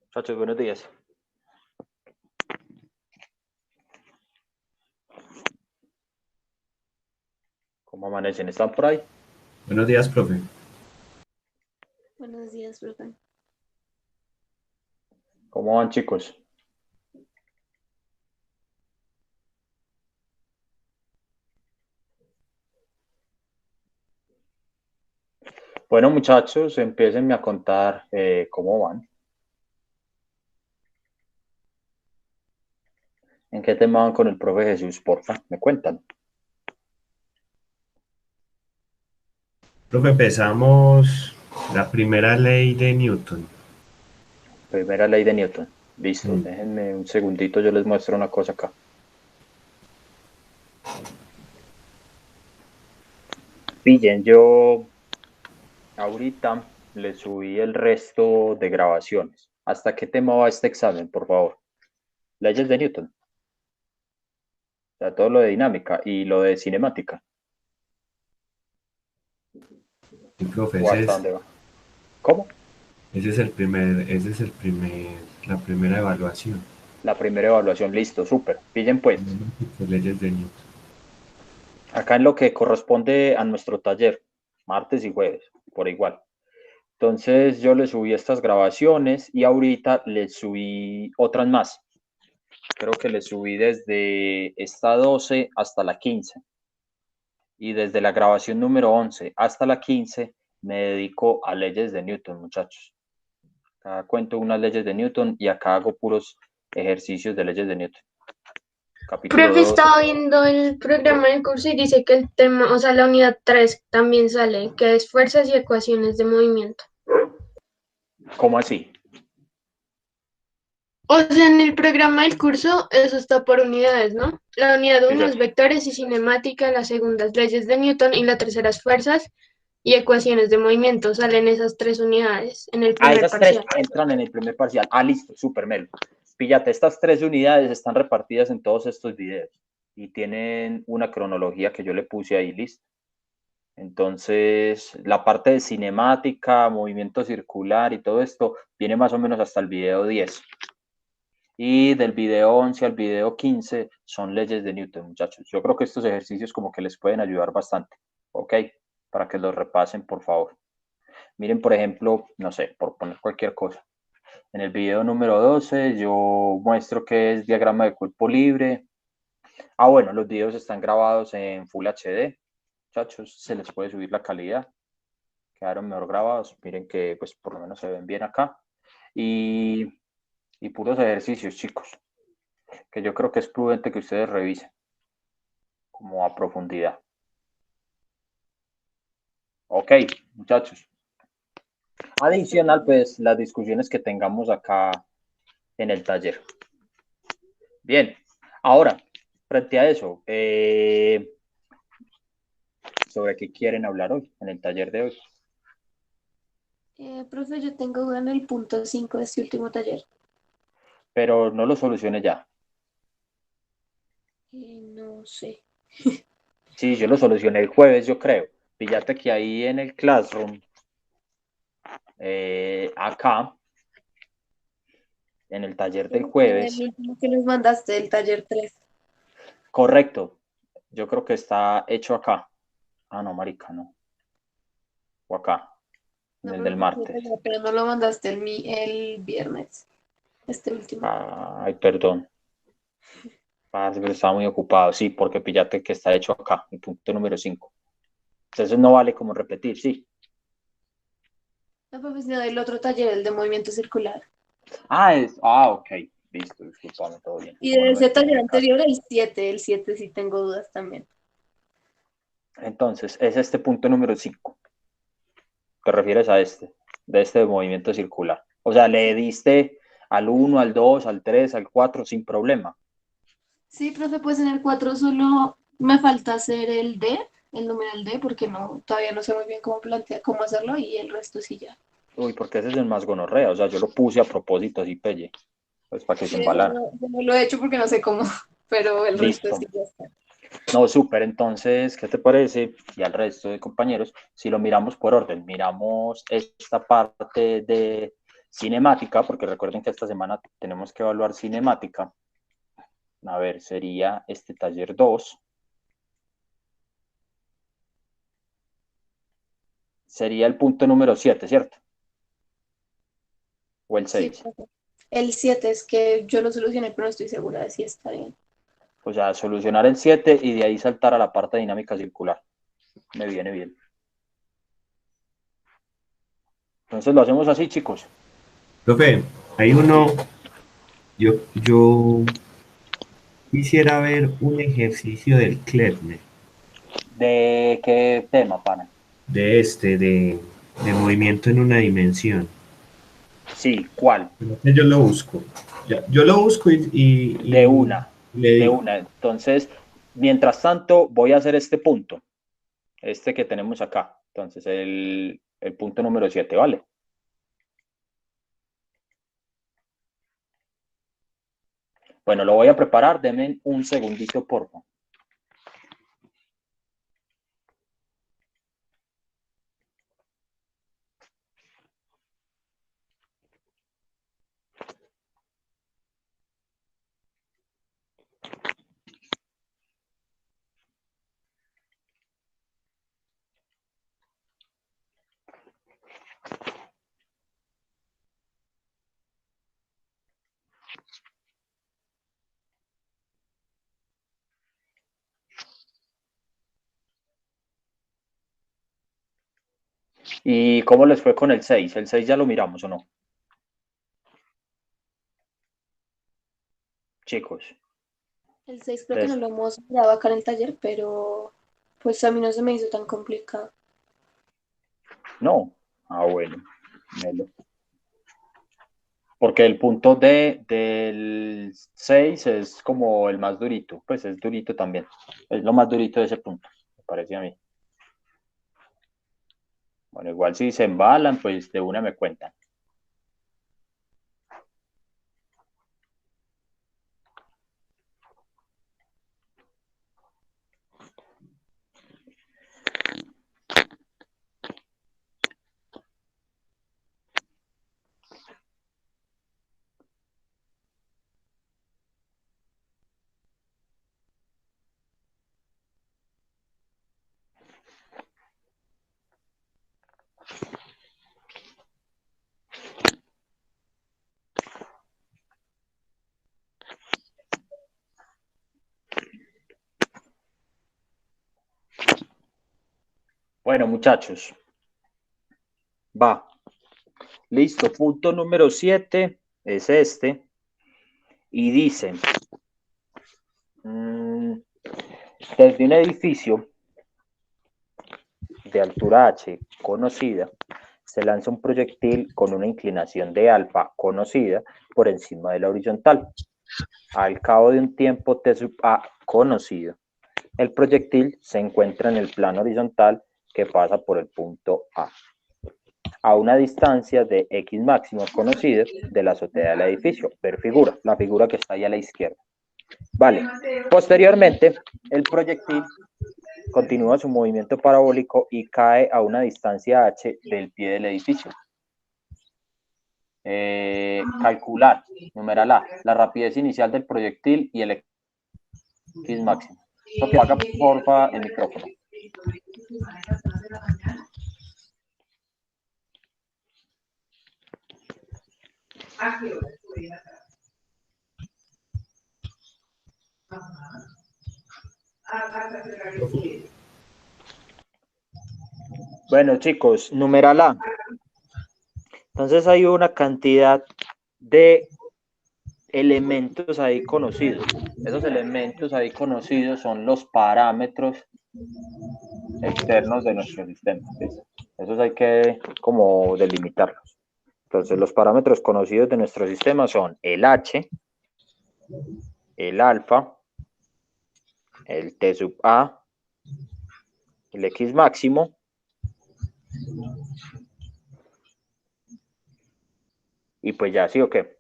Muchachos, buenos días. ¿Cómo amanecen? ¿Están por ahí? Buenos días, profe. Buenos días, profe. ¿Cómo van, chicos? Bueno, muchachos, empiecenme a contar cómo van. ¿En qué tema van con el profe Jesús? Porfa, me cuentan. Profe, empezamos la primera ley de Newton. Primera ley de Newton. Listo, Mm. déjenme un segundito, yo les muestro una cosa acá. Pillen, yo ahorita le subí el resto de grabaciones. ¿Hasta qué tema va este examen, por favor? Leyes de Newton. O sea, todo lo de dinámica y lo de cinemática. Y profe, ¿O hasta dónde va? ¿Cómo? la primera evaluación. La primera evaluación, listo, súper. Pillen pues. Leyes de Newton. Acá en lo que corresponde a nuestro taller, martes y jueves, por igual. Entonces yo le subí estas grabaciones y ahorita le subí otras más. Creo que le subí desde esta 12 hasta la 15. Y desde la grabación número 11 hasta la 15 me dedico a leyes de Newton, muchachos. Acá cuento unas leyes de Newton y acá hago puros ejercicios de leyes de Newton. Capítulo Profe, 2. estaba viendo el programa del curso y dice que el tema, o sea, la unidad 3 también sale, que es fuerzas y ecuaciones de movimiento. ¿Cómo así? O sea, en el programa del curso eso está por unidades, ¿no? La unidad Sí, 1 es vectores y cinemática, la segunda es leyes de Newton y la tercera es fuerzas y ecuaciones de movimiento. Salen esas tres unidades en el primer Esas tres parcial. entran en el primer parcial. Listo, súper melo. Píllate, estas 3 unidades están repartidas en todos estos videos y tienen una cronología que yo le puse ahí, listo. Entonces, la parte de cinemática, movimiento circular y todo esto viene más o menos hasta el video 10. Y del video 11 al video 15 son leyes de Newton, muchachos. Yo creo que estos ejercicios como que les pueden ayudar bastante, ¿ok? Para que los repasen, por favor. Miren, por ejemplo, no sé, por poner cualquier cosa. En el video número 12 yo muestro qué es diagrama de cuerpo libre. Bueno, los videos están grabados en Full HD. Muchachos, se les puede subir la calidad. Quedaron mejor grabados. Miren que pues por lo menos se ven bien acá. Y puros ejercicios, chicos, que yo creo que es prudente que ustedes revisen como a profundidad. Ok, muchachos. Adicional, pues las discusiones que tengamos acá en el taller. Bien, ahora, frente a eso, ¿sobre qué quieren hablar hoy, en el taller de hoy? Profe, yo tengo duda en el punto 5 de este último taller. Pero no lo solucione ya. No sé. Sí, yo lo solucioné el jueves, yo creo. Fíjate que ahí en el Classroom, acá, en el taller del El jueves, último que nos mandaste del taller 3. correcto, yo creo que está hecho acá. No, marica, no. O acá, en No, el pero del no creo que martes. sea, pero no lo mandaste el viernes, este último. Ay, perdón. Pero estaba muy ocupado, sí, porque píllate que está hecho acá, el punto número 5. Entonces no vale como repetir, sí. No, pues no, el otro taller, el de movimiento circular. Ok, listo, disculpame, todo bien. Y de Bueno, ese me taller hice caso. anterior, el 7 sí tengo dudas también. Entonces, es este punto número 5. ¿Te refieres a este? De este movimiento circular. O sea, le diste al 1, al 2, al 3, al 4 sin problema. Sí, profe, pues en el 4 solo me falta hacer el D, el numeral D, porque no, todavía no sé muy bien cómo hacerlo y el resto sí ya. Uy, porque ese es el más gonorrea. O sea, yo lo puse a propósito así, pelle. Pues para que se Sí, eso embalara. no lo he hecho porque no sé cómo, pero el resto Listo. sí ya está. No, súper. Entonces, ¿qué te parece? Y al resto de compañeros, si lo miramos por orden, miramos esta parte cinemática, porque recuerden que esta semana tenemos que evaluar cinemática. A ver, sería este taller 2. Sería el punto número 7, ¿cierto? O el 6. Sí, profe. El 7 es que yo lo solucioné, pero no estoy segura de si está bien. O sea, solucionar el 7 y de ahí saltar a la parte dinámica circular. Me viene bien. Entonces lo hacemos así, chicos. Profe, hay uno, yo quisiera ver un ejercicio del Klempner, ¿De qué tema, pana? de movimiento en una dimensión. Sí, ¿cuál? Entonces yo lo busco. Yo lo busco De una, le de digo. una. Entonces, mientras tanto, voy a hacer este punto, este que tenemos acá. Entonces, el punto número 7, ¿vale? Bueno, lo voy a preparar, denme un segundito, por favor. ¿Y cómo les fue con el 6? ¿El 6 ya lo miramos o no? Chicos, El 6 creo que no lo hemos mirado acá en el taller, pero pues a mí no se me hizo tan complicado. no. Ah, bueno. Melo. Porque el punto D del 6 es como el más durito, pues es durito también. Es lo más durito de ese punto, me parece a mí. Bueno, igual si se embalan, pues de una me cuentan. Bueno, muchachos, va. Listo, punto número 7 es este. Y dice, desde un edificio de altura h conocida, se lanza un proyectil con una inclinación de alfa conocida por encima de la horizontal. Al cabo de un tiempo t sub a conocido, el proyectil se encuentra en el plano horizontal que pasa por el punto a una distancia de x máximo conocido de la azotea del edificio. Ver figura, la figura que está ahí a la izquierda. Vale. Posteriormente, el proyectil continúa su movimiento parabólico y cae a una distancia h del pie del edificio. Calcular, numeral A, la rapidez inicial del proyectil y el x máximo. Esto que haga, porfa, el micrófono. Bueno, chicos, numeral A. Entonces hay una cantidad de elementos ahí conocidos. Esos elementos ahí conocidos son los parámetros externos de nuestro sistema. ¿Sí? Esos hay que como delimitarlos. Entonces los parámetros conocidos de nuestro sistema son el H, el alfa, el T sub A, el X máximo y pues ya, ¿sí o qué?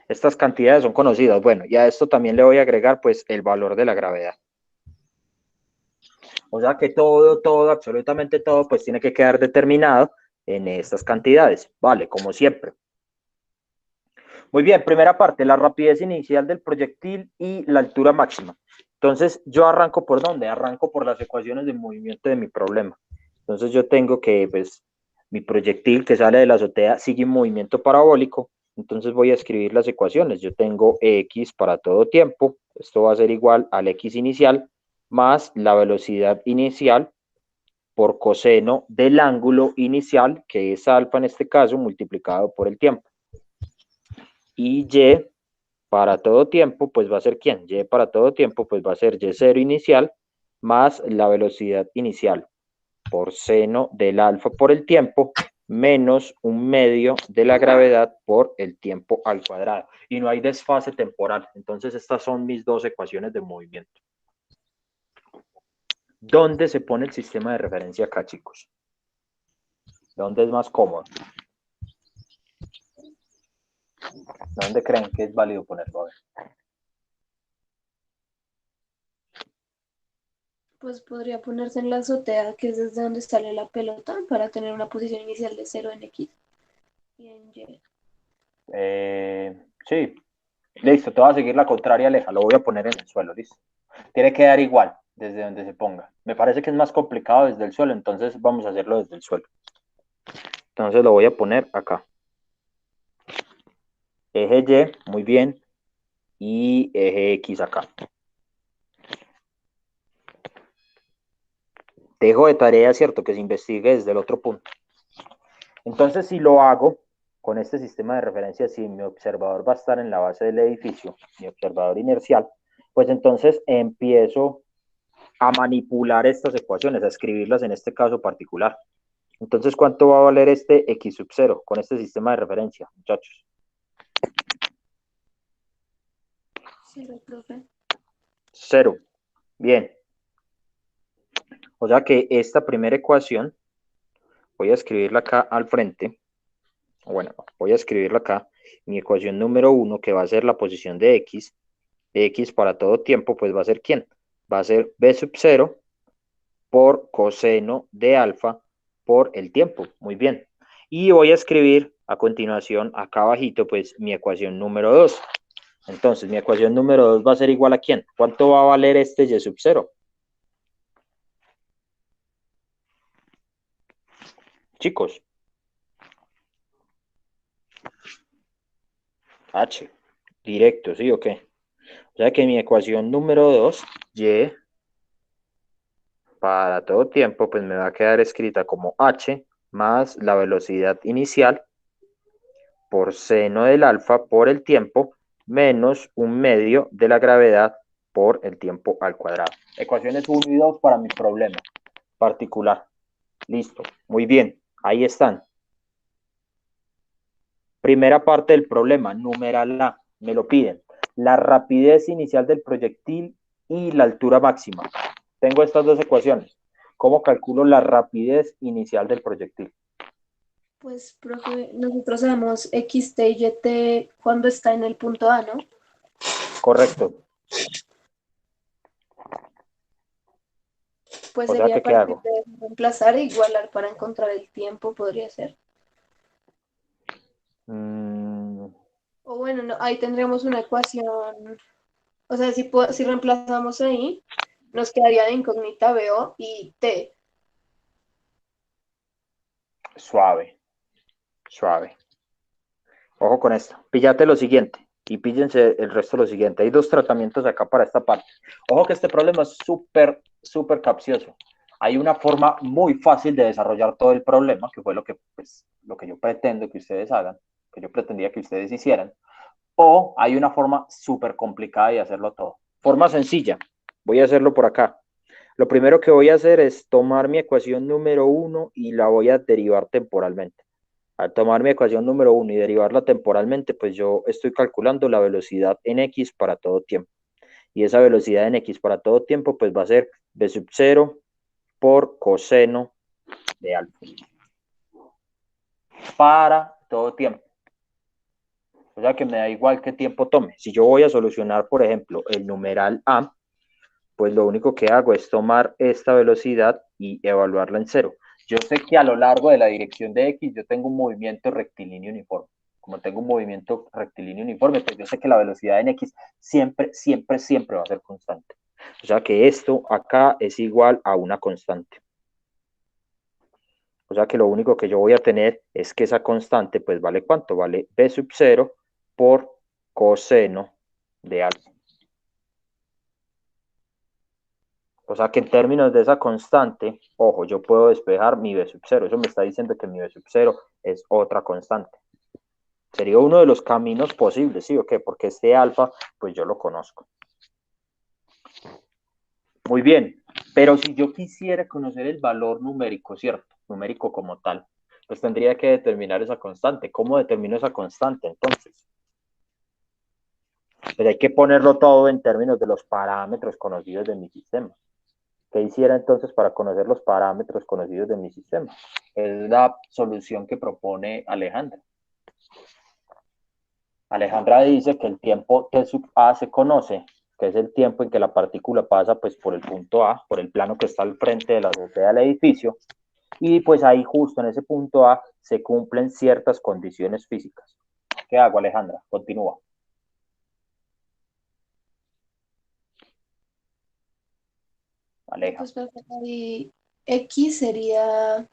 Estas cantidades son conocidas. Bueno, y a esto también le voy a agregar pues el valor de la gravedad. O sea que todo, absolutamente todo, pues tiene que quedar determinado en estas cantidades, ¿vale? Como siempre. Muy bien, primera parte, la rapidez inicial del proyectil y la altura máxima. Entonces, yo arranco ¿por dónde? Arranco por las ecuaciones de movimiento de mi problema. Entonces, yo tengo que, pues, mi proyectil que sale de la azotea sigue un movimiento parabólico. Entonces, voy a escribir las ecuaciones. Yo tengo x para todo tiempo. Esto va a ser igual al x inicial más la velocidad inicial por coseno del ángulo inicial, que es alfa en este caso, multiplicado por el tiempo. Y y para todo tiempo, pues va a ser ¿quién? Y para todo tiempo, pues va a ser y0 inicial más la velocidad inicial por seno del alfa por el tiempo menos 1/2 de la gravedad por el tiempo al cuadrado. Y no hay desfase temporal. Entonces estas son mis dos ecuaciones de movimiento. ¿Dónde se pone el sistema de referencia acá, chicos? ¿Dónde es más cómodo? ¿Dónde creen que es válido ponerlo? A ver. Pues podría ponerse en la azotea, que es desde donde sale la pelota, para tener una posición inicial de 0 en X y en Y. Sí, listo, te voy a seguir la contraria, Aleja, lo voy a poner en el suelo, listo. Tiene que dar igual desde donde se ponga. Me parece que es más complicado desde el suelo, entonces vamos a hacerlo desde el suelo. Entonces lo voy a poner acá. Eje Y, muy bien, y eje X acá. Dejo de tarea, ¿cierto? Que se investigue desde el otro punto. Entonces, si lo hago con este sistema de referencia, si mi observador va a estar en la base del edificio, mi observador inercial, pues entonces empiezo a manipular estas ecuaciones, a escribirlas en este caso particular. Entonces, ¿cuánto va a valer este x sub 0 con este sistema de referencia, muchachos? 0, profe. 0. Bien. O sea que esta primera ecuación, voy a escribirla acá al frente. Bueno, voy a escribirla acá. Mi ecuación número 1, que va a ser la posición de x para todo tiempo, pues va a ser ¿quién? Va a ser b sub 0 por coseno de alfa por el tiempo. Muy bien. Y voy a escribir a continuación acá abajito pues mi ecuación número 2. Entonces mi ecuación número 2 va a ser igual a ¿quién? ¿Cuánto va a valer este y sub 0? Chicos. H. Directo, ¿sí o qué? O sea que mi ecuación número 2, y para todo tiempo, pues me va a quedar escrita como h más la velocidad inicial por seno del alfa por el tiempo menos 1/2 de la gravedad por el tiempo al cuadrado. Ecuaciones 1 y 2 para mi problema particular. Listo, muy bien, ahí están. Primera parte del problema, numeral A, me lo piden. La rapidez inicial del proyectil y la altura máxima. Tengo estas dos ecuaciones. ¿Cómo calculo la rapidez inicial del proyectil? Pues, profe, nosotros sabemos X, T y T cuando está en el punto A, ¿no? Correcto. Pues O sea, sería ¿qué partir hago? de reemplazar e igualar para encontrar el tiempo, podría ser. O bueno, no, ahí tendríamos una ecuación. O sea, si reemplazamos ahí, nos quedaría de incógnita BO y T. Suave, suave. Ojo con esto. Píllate lo siguiente y píllense el resto lo siguiente. Hay dos tratamientos acá para esta parte. Ojo que este problema es súper, súper capcioso. Hay una forma muy fácil de desarrollar todo el problema, que fue lo que, pues, lo que yo pretendo que ustedes hagan, que yo pretendía que ustedes hicieran. O hay una forma súper complicada de hacerlo todo. Forma sencilla. Voy a hacerlo por acá. Lo primero que voy a hacer es tomar mi ecuación número 1 y la voy a derivar temporalmente. Al tomar mi ecuación número 1 y derivarla temporalmente, pues yo estoy calculando la velocidad en x para todo tiempo. Y esa velocidad en x para todo tiempo, pues va a ser b sub 0 por coseno de alfa. Para todo tiempo. O sea que me da igual qué tiempo tome. Si yo voy a solucionar, por ejemplo, el numeral A, pues lo único que hago es tomar esta velocidad y evaluarla en 0. Yo sé que a lo largo de la dirección de X yo tengo un movimiento rectilíneo uniforme. Como tengo un movimiento rectilíneo uniforme, pues yo sé que la velocidad en X siempre, siempre, siempre va a ser constante. O sea que esto acá es igual a una constante. O sea que lo único que yo voy a tener es que esa constante, pues vale ¿cuánto? Vale B sub 0 por coseno de alfa. O sea que en términos de esa constante, ojo, yo puedo despejar mi B sub 0. Eso me está diciendo que mi B sub 0 es otra constante. Sería uno de los caminos posibles, ¿sí o qué? Porque este alfa, pues yo lo conozco. Muy bien, pero si yo quisiera conocer el valor numérico, ¿cierto? Numérico como tal, pues tendría que determinar esa constante. ¿Cómo determino esa constante entonces? Pues hay que ponerlo todo en términos de los parámetros conocidos de mi sistema. ¿Qué hiciera entonces para conocer los parámetros conocidos de mi sistema? Es la solución que propone Alejandra. Alejandra dice que el tiempo T sub A se conoce, que es el tiempo en que la partícula pasa pues, por el punto A, por el plano que está al frente de la azotea del edificio, y pues ahí justo en ese punto A se cumplen ciertas condiciones físicas. ¿Qué hago, Alejandra? Continúa. Aleja. Pues perfecto. Y X sería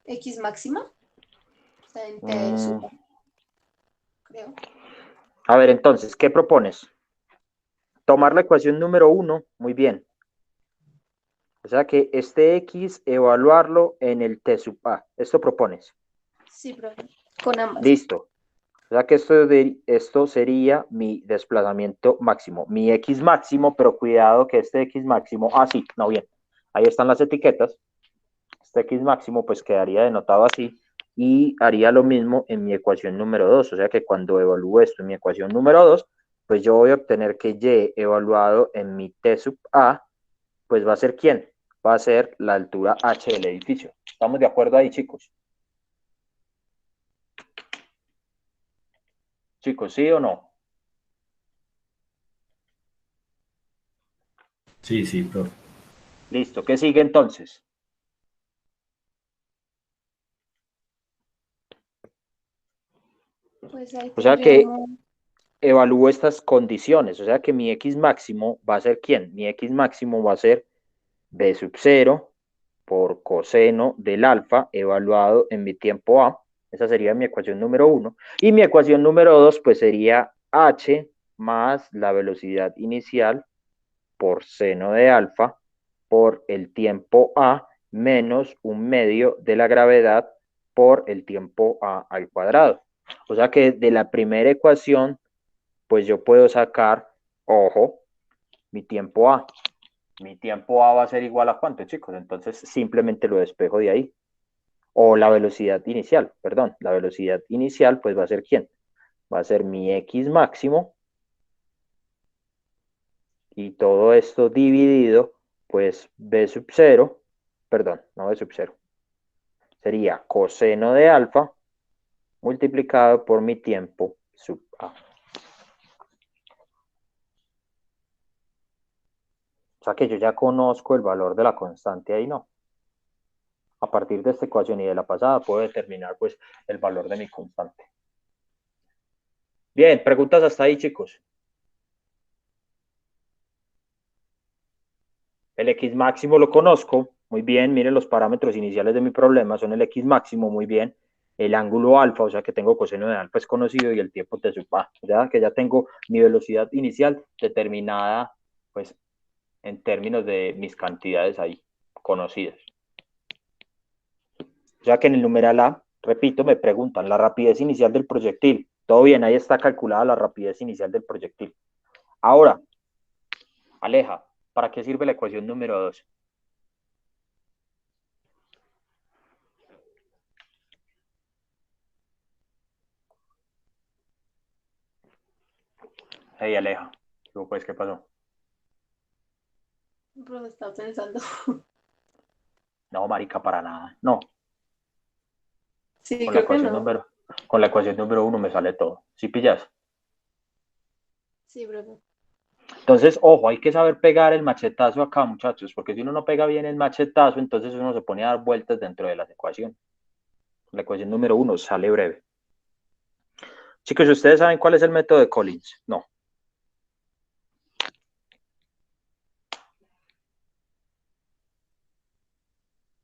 X máxima. O sea, en T sub, creo. A ver, entonces, ¿qué propones? Tomar la ecuación número 1, muy bien. O sea que este X, evaluarlo en el T sub A. ¿Esto propones? Sí, profe. Con ambas. Listo. O sea que esto sería mi desplazamiento máximo, mi X máximo, pero cuidado que este X máximo, sí, no, bien, ahí están las etiquetas, este X máximo pues quedaría denotado así y haría lo mismo en mi ecuación número 2, o sea que cuando evalúe esto en mi ecuación número 2, pues yo voy a obtener que Y evaluado en mi T sub A, pues va a ser ¿quién? Va a ser la altura H del edificio. ¿Estamos de acuerdo ahí, chicos? Chicos, ¿sí o no? Sí, sí, profe. Listo, ¿qué sigue entonces? Pues ahí O sea que tendríamos. evalúo estas condiciones, o sea que mi X máximo va a ser ¿quién? Mi X máximo va a ser B sub 0 por coseno del alfa evaluado en mi tiempo A. Esa sería mi ecuación número 1. Y mi ecuación número 2 pues sería H más la velocidad inicial por seno de alfa por el tiempo A menos un medio de la gravedad por el tiempo A al cuadrado. O sea que de la primera ecuación, pues yo puedo sacar, ojo, mi tiempo A. Mi tiempo A va a ser igual a cuánto, chicos. Entonces simplemente lo despejo de ahí. O la velocidad inicial, perdón. La velocidad inicial, pues va a ser ¿quién? Va a ser mi X máximo. Y todo esto dividido, pues B sub 0, perdón, no B sub 0. Sería coseno de alfa multiplicado por mi tiempo sub A. O sea que yo ya conozco el valor de la constante ahí, ¿no? A partir de esta ecuación y de la pasada puedo determinar pues el valor de mi constante. Bien, preguntas hasta ahí, chicos. El X máximo lo conozco, muy bien, miren los parámetros iniciales de mi problema, son el X máximo, muy bien, el ángulo alfa, o sea que tengo coseno de alfa es conocido y el tiempo T sub A, o sea que ya tengo mi velocidad inicial determinada, pues, en términos de mis cantidades ahí conocidas. O sea que en el numeral A, repito, me preguntan la rapidez inicial del proyectil. Todo bien, ahí está calculada la rapidez inicial del proyectil. Ahora, Aleja, ¿para qué sirve la ecuación número 2? Hey, Aleja, pues, ¿qué pasó? Profe, estaba pensando. No, marica, para nada. No, Sí, con la creo que ecuación no. número, con la ecuación número 1 me sale todo. ¿Sí pillas? Sí, profe. Entonces, ojo, hay que saber pegar el machetazo acá, muchachos, porque si uno no pega bien el machetazo, entonces uno se pone a dar vueltas dentro de las ecuaciones. La ecuación número 1 sale breve. Chicos, ¿ustedes saben cuál es el método de Collins? No.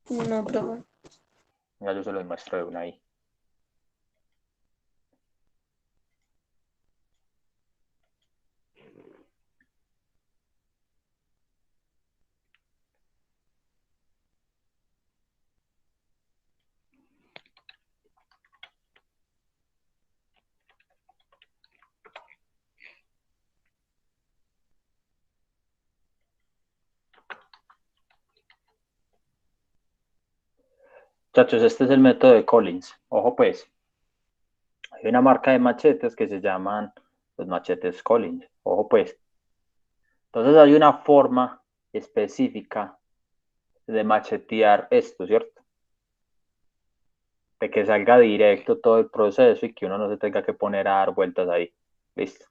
No, profe. Ya yo se los muestro de una ahí. Muchachos, este es el método de Collins. Ojo pues, hay una marca de machetes que se llaman los machetes Collins. Ojo pues. Entonces hay una forma específica de machetear esto, ¿cierto? De que salga directo todo el proceso y que uno no se tenga que poner a dar vueltas ahí. Listo.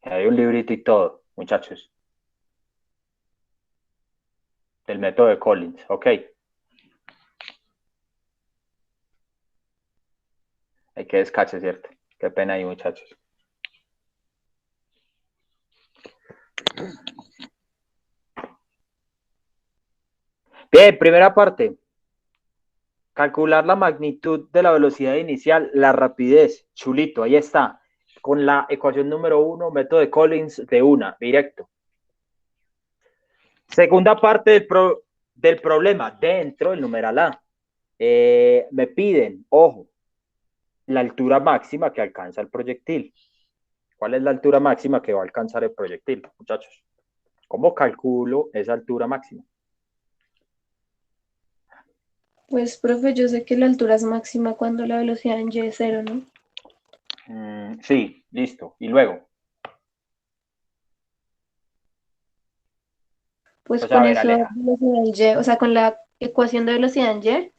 Hay un librito y todo, muchachos. Del método de Collins, ok. Hay que descache, ¿cierto? Qué pena ahí, muchachos. Bien, primera parte. Calcular la magnitud de la velocidad inicial, la rapidez. Chulito, ahí está. Con la ecuación número 1, método de Collins de una, directo. Segunda parte del problema, dentro del numeral A. Me piden, ojo, la altura máxima que alcanza el proyectil. ¿Cuál es la altura máxima que va a alcanzar el proyectil, muchachos? ¿Cómo calculo esa altura máxima? Pues, profe, yo sé que la altura es máxima cuando la velocidad en y es cero, ¿no? Sí, listo. Y luego, Pues pues a con ver, eso, Aleja. velocidad en y, o sea, con la ecuación de velocidad en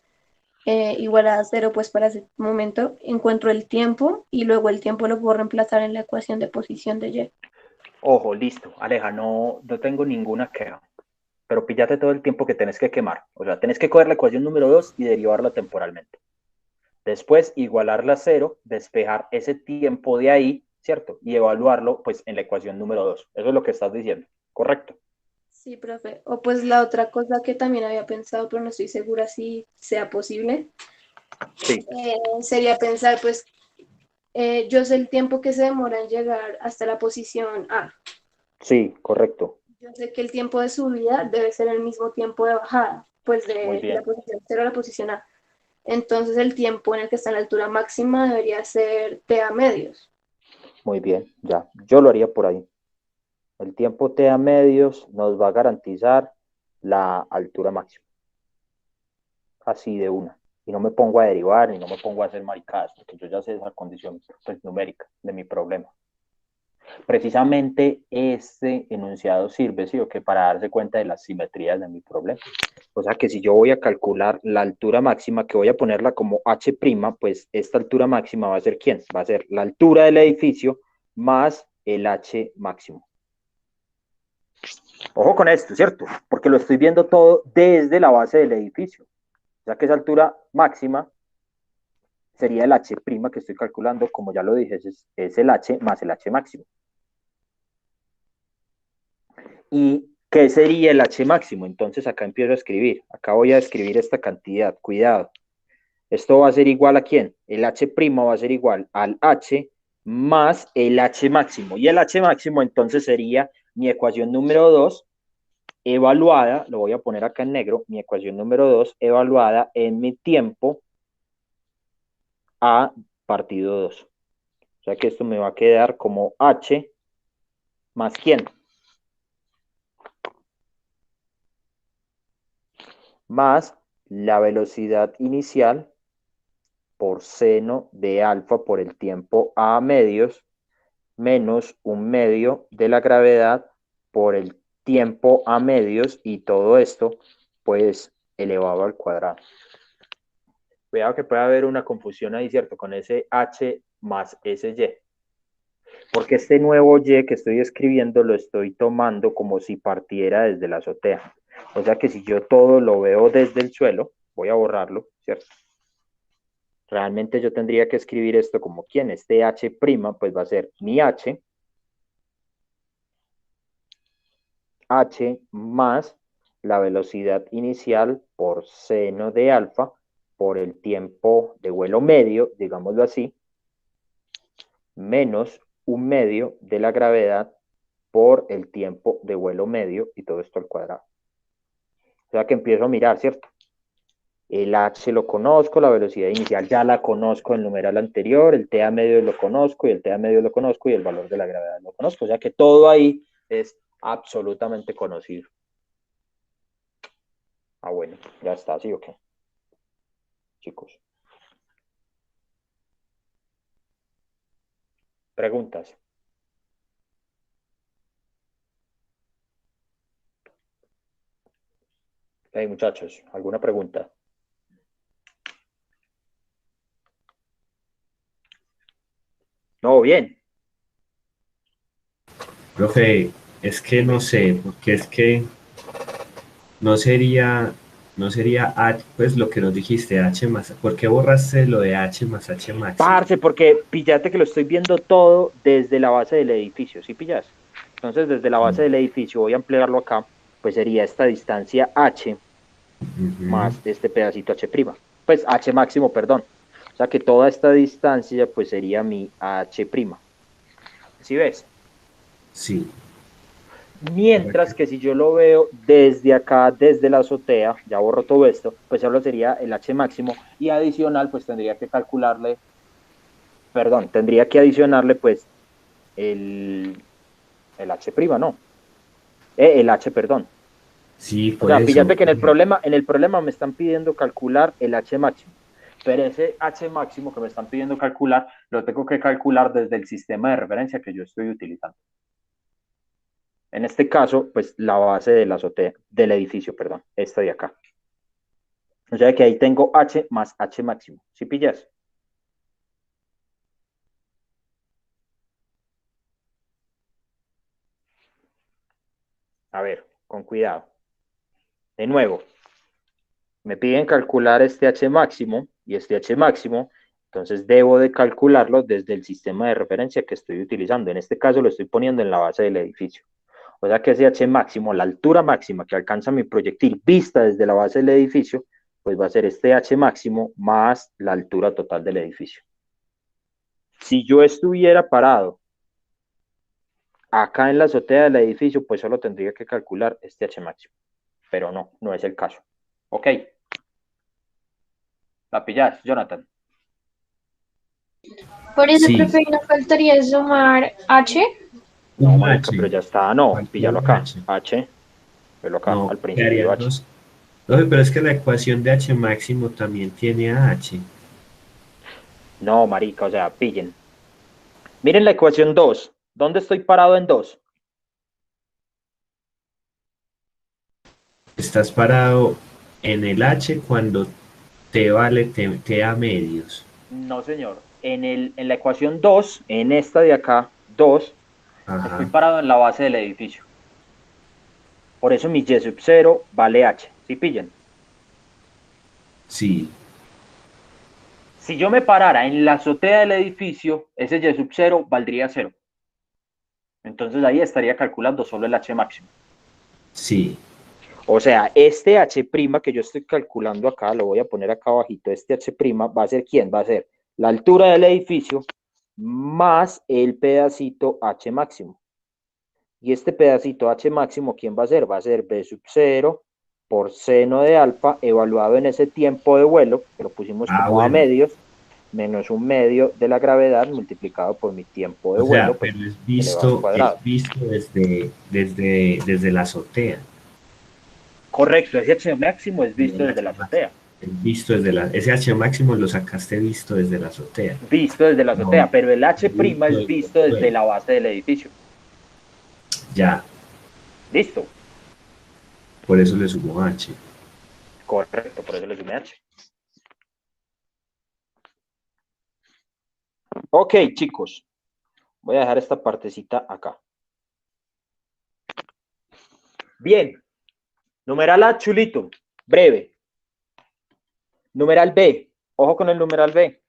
y igual a cero, pues para ese momento encuentro el tiempo y luego el tiempo lo puedo reemplazar en la ecuación de posición de y. Ojo, listo. Aleja, no tengo ninguna queja. Pero píllate todo el tiempo que tenés que quemar. O sea, tenés que coger la ecuación número 2 y derivarla temporalmente. Después, igualarla a cero, despejar ese tiempo de ahí, ¿cierto? Y evaluarlo, pues, en la ecuación número 2. Eso es lo que estás diciendo, ¿correcto? Sí, profe. O pues la otra cosa que también había pensado, pero no estoy segura si sea posible, Sí, sería pensar, pues, yo sé el tiempo que se demora en llegar hasta la posición A. sí, correcto. Yo sé que el tiempo de subida debe ser el mismo tiempo de bajada, pues Muy de la bien, posición cero a la posición A. Entonces el tiempo en el que está en la altura máxima debería ser T a medios. muy bien, ya. Yo lo haría por ahí. El tiempo T a medios nos va a garantizar la altura máxima. Así de una. Y no me pongo a derivar, ni no me pongo a hacer maricadas, porque yo ya sé esa condición pues, numérica de mi problema. Precisamente este enunciado sirve, ¿sí? O que para darse cuenta de las simetrías de mi problema. O sea que si yo voy a calcular la altura máxima, que voy a ponerla como h', pues esta altura máxima va a ser ¿quién? Va a ser la altura del edificio más el h máximo. Ojo con esto, ¿cierto? Porque lo estoy viendo todo desde la base del edificio. O sea que esa altura máxima sería el h' que estoy calculando, como ya lo dije, es el h más el h máximo. ¿Y qué sería el h máximo? Entonces acá empiezo a escribir. Acá voy a escribir esta cantidad. Cuidado. Esto va a ser igual a ¿quién? El h' va a ser igual al h más el h máximo. Y el h máximo entonces sería mi ecuación número 2 evaluada, lo voy a poner acá en negro, mi ecuación número 2 evaluada en mi tiempo a partido 2. O sea que esto me va a quedar como h más ¿quién? Más la velocidad inicial por seno de alfa por el tiempo a medios menos un medio de la gravedad por el tiempo a medios y todo esto pues elevado al cuadrado. Cuidado que puede haber una confusión ahí, ¿cierto? Con ese h más ese y. Porque este nuevo y que estoy escribiendo lo estoy tomando como si partiera desde la azotea. O sea que si yo todo lo veo desde el suelo, voy a borrarlo, ¿cierto? Realmente yo tendría que escribir esto como quién, este h', pues va a ser mi h más la velocidad inicial por seno de alfa por el tiempo de vuelo medio, digámoslo así, menos un medio de la gravedad por el tiempo de vuelo medio y todo esto al cuadrado. O sea que empiezo a mirar, ¿cierto? El h lo conozco, la velocidad inicial ya la conozco en el numeral anterior, el t a medio lo conozco y el t a medio lo conozco y el valor de la gravedad lo conozco. O sea que todo ahí es absolutamente conocido. Ah, bueno, ya está, ¿sí o qué? Chicos. Preguntas. Hey, muchachos, ¿alguna pregunta? No, bien. Profe, es que no Dime. sé, porque es que no sería, no sería H, pues lo que nos dijiste, H más, ¿por qué borraste lo de H más H máximo? Parce, porque pillate que lo estoy viendo todo desde la base del edificio, ¿sí pillas? Entonces, desde la base Mm, del edificio, voy a ampliarlo acá, pues sería esta distancia h ujú. más este pedacito h'. Pues h máximo, perdón. O sea que toda esta distancia, pues sería mi h'. ¿Sí ves? Sí, Mientras que si yo lo veo desde acá, desde la azotea, ya borro todo esto, pues solo sería el h máximo y adicional, pues tendría que calcularle, perdón, tendría que adicionarle pues el, el h', ¿no? El h, perdón. sí, O por sea, eso. fíjate que en el problema me están pidiendo calcular el h máximo, pero ese h máximo que me están pidiendo calcular, lo tengo que calcular desde el sistema de referencia que yo estoy utilizando. En este caso, pues la base de la azotea, del edificio, perdón, esta de acá. O sea que ahí tengo h más h máximo. ¿Sí pillas? A ver, con cuidado. De nuevo, me piden calcular este h máximo y este h máximo, entonces debo de calcularlo desde el sistema de referencia que estoy utilizando. En este caso lo estoy poniendo en la base del edificio. O sea que ese h máximo, la altura máxima que alcanza mi proyectil vista desde la base del edificio, pues va a ser este h máximo más la altura total del edificio. Si yo estuviera parado acá en la azotea del edificio, pues solo tendría que calcular este h máximo. Pero no, no es el caso. Ok, la pillas, Jonathan. Por eso, Sí, profe, nos faltaría sumar H. No, un marica, pero H, ya está. No, faltó píllalo un acá. H. H, velo acá, No, al principio quedarían H. dos. Profe, pero es que la ecuación de H máximo también tiene a H. No, marica, o sea, pillen. Miren la ecuación 2. ¿Dónde estoy parado en 2? Estás parado en el H cuando T vale T a medios. No, señor. En la ecuación 2, en esta de acá, 2, estoy Ajá, parado en la base del edificio. Por eso mi y sub 0 vale h. ¿Sí pillen? sí, Si yo me parara en la azotea del edificio, ese y sub 0 valdría 0. Entonces ahí estaría calculando solo el h máximo. sí. O sea, este h' que yo estoy calculando acá, lo voy a poner acá abajito, este h' va a ser ¿quién? Va a ser la altura del edificio más el pedacito h máximo. Y este pedacito h máximo, ¿quién va a ser? Va a ser b sub 0 por seno de alfa, evaluado en ese tiempo de vuelo, que lo pusimos Ah, como a bueno. medios, menos un medio de la gravedad multiplicado por mi tiempo de O sea, vuelo, pues pero elevado al es cuadrado. visto desde la azotea. Correcto, ese h máximo es visto El desde H la máximo. azotea. Es visto desde la, ese H máximo lo sacaste visto desde la azotea. Visto desde la No, azotea, pero el h' visto es desde el visto desde suelo. la base del edificio. Ya, Listo. por eso le sumo H. Correcto, por eso le sumé h. Ok, chicos. Voy a dejar esta partecita acá. Bien. Numeral A, chulito, breve. Numeral B, ojo con el numeral B.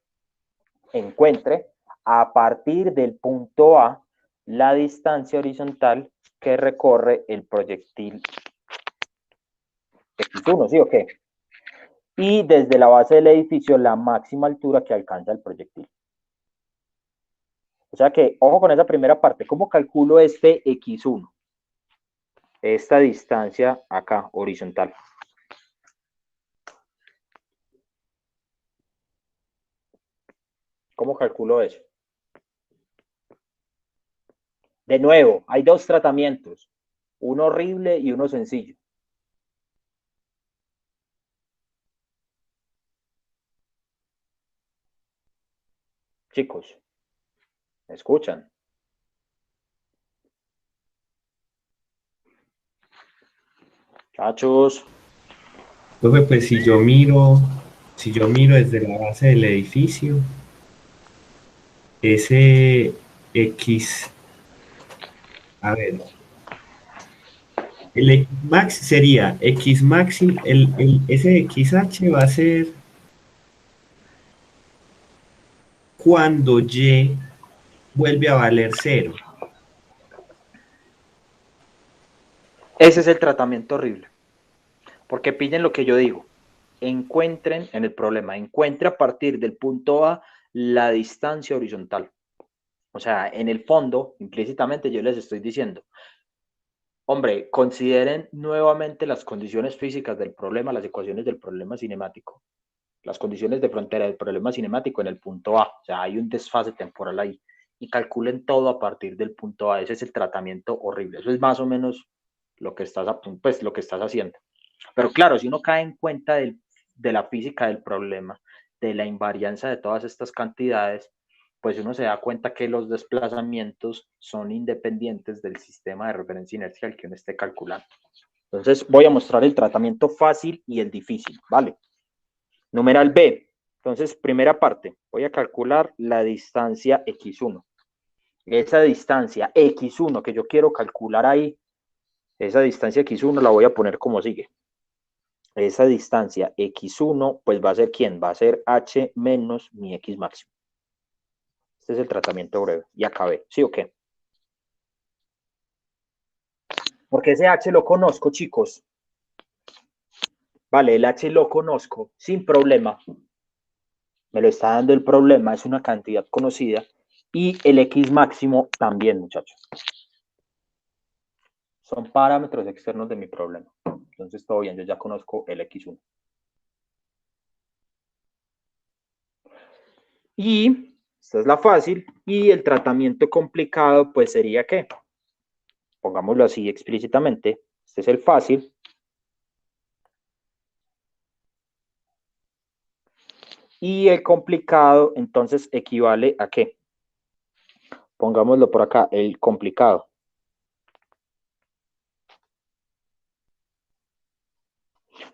Encuentre a partir del punto A la distancia horizontal que recorre el proyectil X1, ¿sí o qué? Y desde la base del edificio la máxima altura que alcanza el proyectil. O sea que, ojo con esa primera parte, ¿cómo calculo este X1? Esta distancia acá, horizontal. ¿Cómo calculo eso? De nuevo, hay dos tratamientos, uno horrible y uno sencillo. Chicos, ¿me escuchan? Muchachos. Profe, pues si yo miro desde la base del edificio, ese X, a ver, el X max sería X máximo, ese XH va a ser cuando Y vuelve a valer 0. Ese es el tratamiento horrible. Porque pillen lo que yo digo. Encuentren en el problema, encuentre a partir del punto A la distancia horizontal. O sea, en el fondo, implícitamente yo les estoy diciendo, hombre, consideren nuevamente las condiciones físicas del problema, las ecuaciones del problema cinemático, las condiciones de frontera del problema cinemático en el punto A. O sea, hay un desfase temporal ahí. Y calculen todo a partir del punto A. Ese es el tratamiento horrible. Eso es más o menos lo que estás, pues, lo que estás haciendo. Pero claro, si uno cae en cuenta de la física del problema, de la invarianza de todas estas cantidades, pues uno se da cuenta que los desplazamientos son independientes del sistema de referencia inercial que uno esté calculando. Entonces voy a mostrar el tratamiento fácil y el difícil, ¿vale? Numeral B. Entonces, primera parte, voy a calcular la distancia X1. Esa distancia X1 que yo quiero calcular ahí, esa distancia X1 la voy a poner como sigue. Esa distancia X1, pues va a ser ¿quién? Va a ser H menos mi X máximo. Este es el tratamiento breve. Y acabé. ¿Sí o qué? Porque ese H lo conozco, chicos. Vale, el H lo conozco sin problema. Me lo está dando el problema, es una cantidad conocida. Y el X máximo también, muchachos. Son parámetros externos de mi problema. Entonces, todo bien, yo ya conozco el X1. Y esta es la fácil. Y el tratamiento complicado, pues sería ¿qué? Pongámoslo así explícitamente. Este es el fácil. Y el complicado, entonces, equivale a ¿qué? Pongámoslo por acá, el complicado.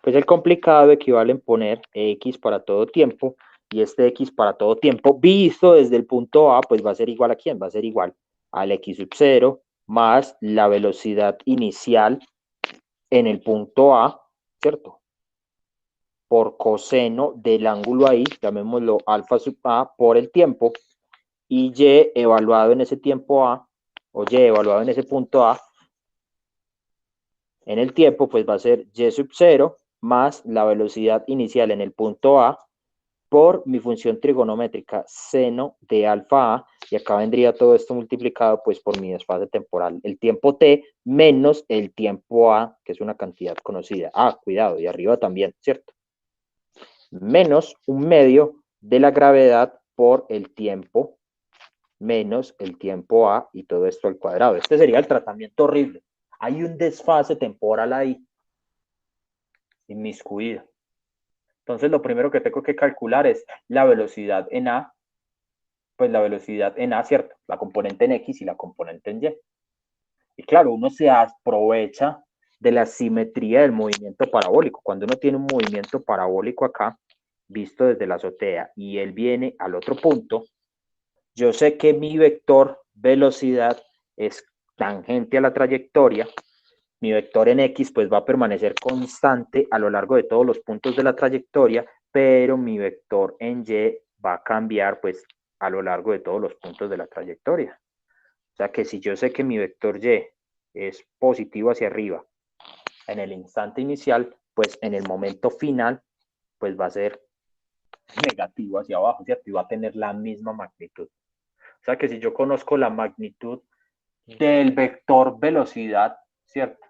Pues el complicado equivale en poner X para todo tiempo, y este X para todo tiempo, visto desde el punto A, pues va a ser igual a ¿quién? Va a ser igual al X sub 0 más la velocidad inicial en el punto A, ¿cierto? Por coseno del ángulo ahí, llamémoslo alfa sub A, por el tiempo, y Y evaluado en ese tiempo A, o Y evaluado en ese punto A, en el tiempo, pues va a ser Y sub 0 más la velocidad inicial en el punto A por mi función trigonométrica seno de alfa A, y acá vendría todo esto multiplicado pues por mi desfase temporal, el tiempo t menos el tiempo A, que es una cantidad conocida. Ah, cuidado, y arriba también, ¿cierto? Menos un medio de la gravedad por el tiempo menos el tiempo A, y todo esto al cuadrado. Este sería el tratamiento horrible. Hay un desfase temporal ahí, inmiscuido. Entonces, lo primero que tengo que calcular es la velocidad en A, pues la velocidad en A, ¿cierto? La componente en X y la componente en Y. Y claro, uno se aprovecha de la simetría del movimiento parabólico. Cuando uno tiene un movimiento parabólico acá, visto desde la azotea, y él viene al otro punto, yo sé que mi vector velocidad es tangente a la trayectoria, mi vector en X pues va a permanecer constante a lo largo de todos los puntos de la trayectoria, pero mi vector en Y va a cambiar pues a lo largo de todos los puntos de la trayectoria. O sea que si yo sé que mi vector Y es positivo hacia arriba en el instante inicial, pues en el momento final pues va a ser negativo hacia abajo, ¿cierto? Y va a tener la misma magnitud. O sea que si yo conozco la magnitud del vector velocidad, ¿cierto?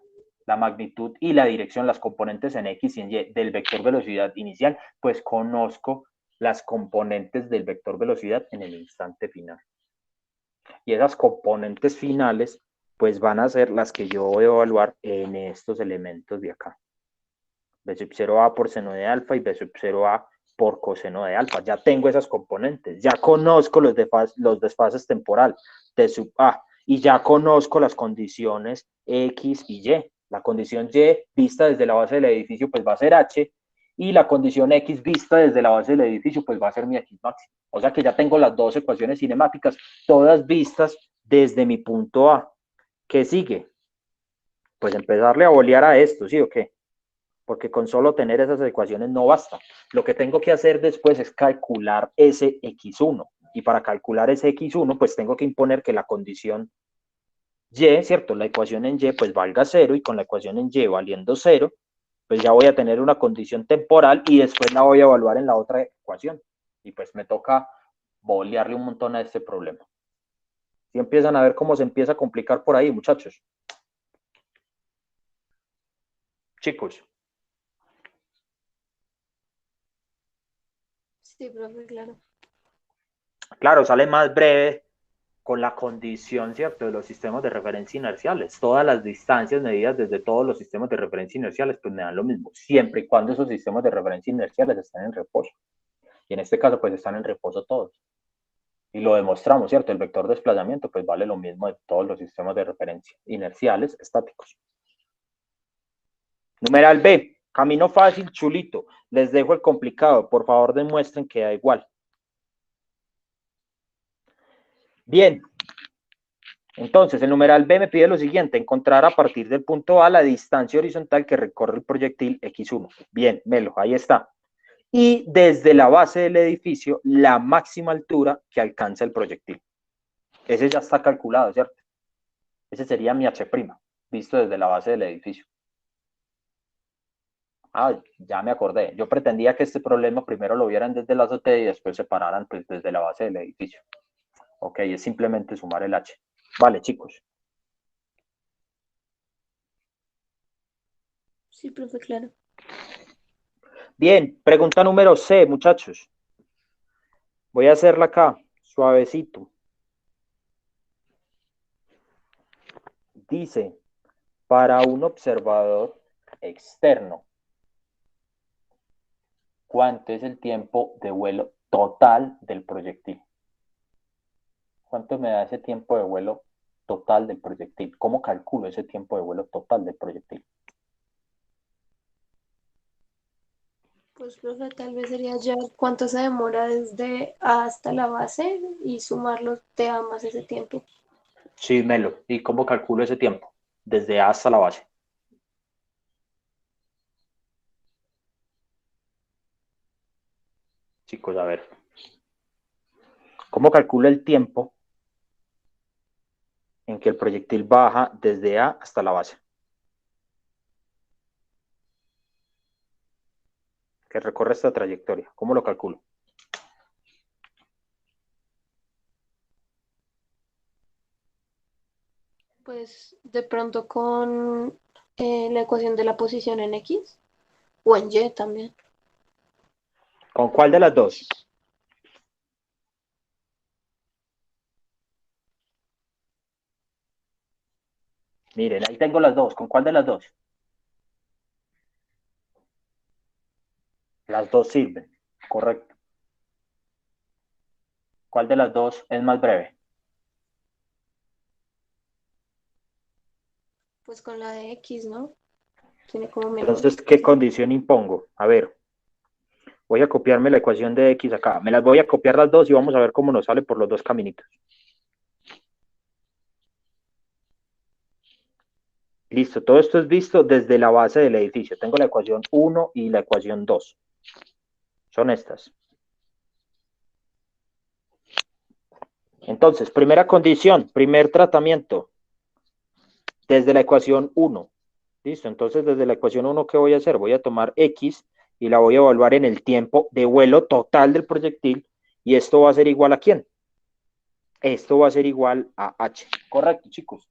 La magnitud y la dirección, las componentes en X y en Y del vector velocidad inicial, pues conozco las componentes del vector velocidad en el instante final. Y esas componentes finales, pues van a ser las que yo voy a evaluar en estos elementos de acá. B sub 0A por seno de alfa y B sub 0A por coseno de alfa. Ya tengo esas componentes, ya conozco los desfases temporal de sub A y ya conozco las condiciones X y Y. La condición Y vista desde la base del edificio pues va a ser H y la condición X vista desde la base del edificio pues va a ser mi X máximo. O sea que ya tengo las dos ecuaciones cinemáticas, todas vistas desde mi punto A. ¿Qué sigue? Pues empezarle a bolear a esto, ¿sí o qué? Porque con solo tener esas ecuaciones no basta. Lo que tengo que hacer después es calcular ese X1. Y para calcular ese X1, pues tengo que imponer que la condición Y, ¿cierto? La ecuación en Y, pues valga 0, y con la ecuación en Y valiendo 0, pues ya voy a tener una condición temporal y después la voy a evaluar en la otra ecuación. Y pues me toca bolearle un montón a este problema. ¿Sí empiezan a ver cómo se empieza a complicar por ahí, muchachos? Chicos. Sí, profe, claro. Claro, sale más breve con la condición, ¿cierto?, de los sistemas de referencia inerciales. Todas las distancias medidas desde todos los sistemas de referencia inerciales, pues me dan lo mismo, siempre y cuando esos sistemas de referencia inerciales estén en reposo. Y en este caso, pues están en reposo todos. Y lo demostramos, ¿cierto? El vector de desplazamiento, pues vale lo mismo de todos los sistemas de referencia inerciales estáticos. Numeral B, camino fácil, chulito. Les dejo el complicado, por favor demuestren que da igual. Bien. Entonces, el numeral B me pide lo siguiente, encontrar a partir del punto A la distancia horizontal que recorre el proyectil X1. Bien, Melo, ahí está. Y desde la base del edificio, la máxima altura que alcanza el proyectil. Ese ya está calculado, ¿cierto? Ese sería mi H', visto desde la base del edificio. Ah, ya me acordé. Yo pretendía que este problema primero lo vieran desde la azotea y después se pararan pues, desde la base del edificio. Ok, es simplemente sumar el H. Vale, chicos. Sí, profe, claro. Bien, pregunta número C, muchachos. Voy a hacerla acá, suavecito. Dice, para un observador externo, ¿cuánto es el tiempo de vuelo total del proyectil? ¿Cuánto me da ese tiempo de vuelo total del proyectil? ¿Cómo calculo ese tiempo de vuelo total del proyectil? Pues, profe, tal vez sería ya cuánto se demora desde A hasta la base y sumar los TA más ese tiempo. Sí, Melo. ¿Y cómo calculo ese tiempo? Desde A hasta la base. Chicos, a ver. ¿Cómo calculo el tiempo en que el proyectil baja desde A hasta la base? Que recorre esta trayectoria. ¿Cómo lo calculo? Pues de pronto con la ecuación de la posición en X o en Y también. ¿Con cuál de las dos? Miren, ahí tengo las dos. ¿Con cuál de las dos? Las dos sirven. Correcto. ¿Cuál de las dos es más breve? Pues con la de X, ¿no? Tiene como menos. Entonces, ¿qué condición impongo? A ver, voy a copiarme la ecuación de X acá. Me las voy a copiar las dos y vamos a ver cómo nos sale por los dos caminitos. Listo, todo esto es visto desde la base del edificio. Tengo la ecuación 1 y la ecuación 2. Son estas. Entonces, primera condición, primer tratamiento, desde la ecuación 1. Listo, entonces desde la ecuación 1, ¿qué voy a hacer? Voy a tomar X y la voy a evaluar en el tiempo de vuelo total del proyectil, y esto va a ser igual ¿a quién? Esto va a ser igual a H. Correcto, chicos.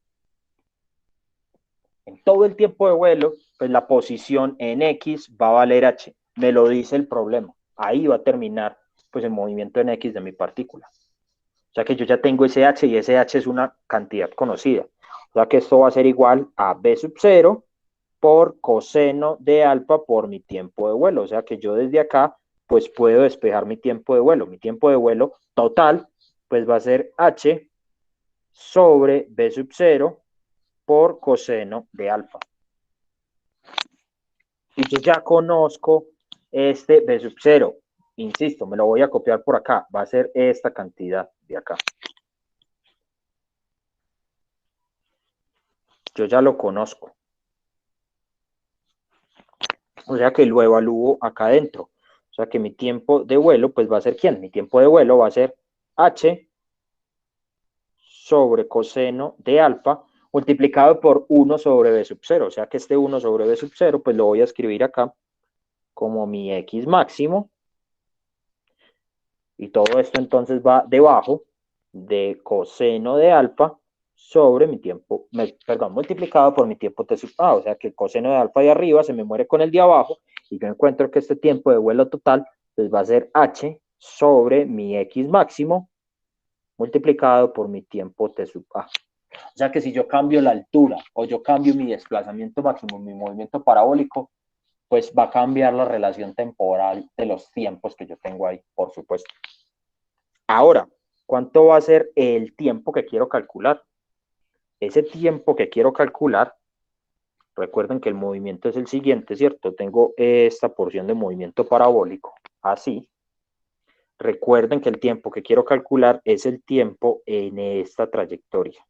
En todo el tiempo de vuelo, pues la posición en X va a valer H. Me lo dice el problema. Ahí va a terminar pues el movimiento en X de mi partícula. O sea que yo ya tengo ese H y ese H es una cantidad conocida. O sea que esto va a ser igual a B sub 0 por coseno de alfa por mi tiempo de vuelo. O sea que yo desde acá pues puedo despejar mi tiempo de vuelo. Mi tiempo de vuelo total pues va a ser H sobre B sub 0 por coseno de alfa. Y yo ya conozco este B sub 0. Insisto, me lo voy a copiar por acá. Va a ser esta cantidad de acá. Yo ya lo conozco. O sea que lo evalúo acá adentro. O sea que mi tiempo de vuelo, pues va a ser ¿quién? Mi tiempo de vuelo va a ser H sobre coseno de alfa multiplicado por 1 sobre B sub 0. O sea que este 1 sobre B sub 0, pues lo voy a escribir acá como mi X máximo. Y todo esto entonces va debajo de coseno de alfa sobre mi tiempo, perdón, multiplicado por mi tiempo t sub a. O sea que el coseno de alfa de arriba se me muere con el de abajo y yo encuentro que este tiempo de vuelo total pues va a ser h sobre mi x máximo multiplicado por mi tiempo t sub a. O sea que si yo cambio la altura o yo cambio mi desplazamiento máximo, mi movimiento parabólico, pues va a cambiar la relación temporal de los tiempos que yo tengo ahí, por supuesto. Ahora, ¿cuánto va a ser el tiempo que quiero calcular? Ese tiempo que quiero calcular, recuerden que el movimiento es el siguiente, ¿cierto? Tengo esta porción de movimiento parabólico, así. Recuerden que el tiempo que quiero calcular es el tiempo en esta trayectoria.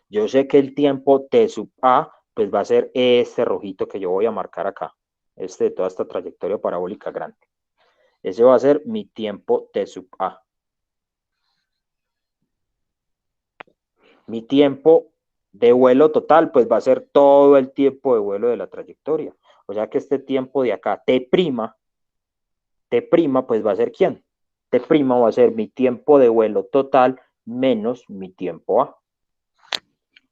Yo sé que el tiempo t sub a, pues va a ser este rojito que yo voy a marcar acá, este de toda esta trayectoria parabólica grande. Ese va a ser mi tiempo t sub a. Mi tiempo de vuelo total, pues va a ser todo el tiempo de vuelo de la trayectoria. O sea que este tiempo de acá, T', pues va a ser ¿quién? T' va a ser mi tiempo de vuelo total menos mi tiempo A.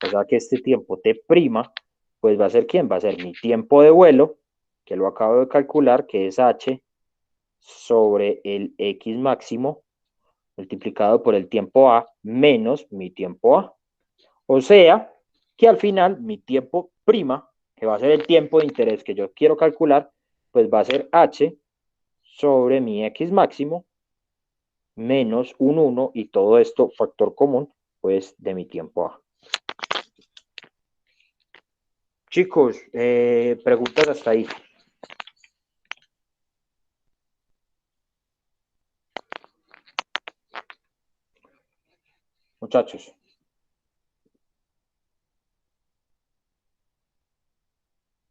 O sea que este tiempo T', pues va a ser ¿quién? Va a ser mi tiempo de vuelo, que lo acabo de calcular, que es H sobre el X máximo multiplicado por el tiempo A menos mi tiempo A. O sea que al final mi tiempo prima, que va a ser el tiempo de interés que yo quiero calcular, pues va a ser h sobre mi x máximo menos un 1 y todo esto factor común pues de mi tiempo A. Chicos, preguntas hasta ahí. Muchachos.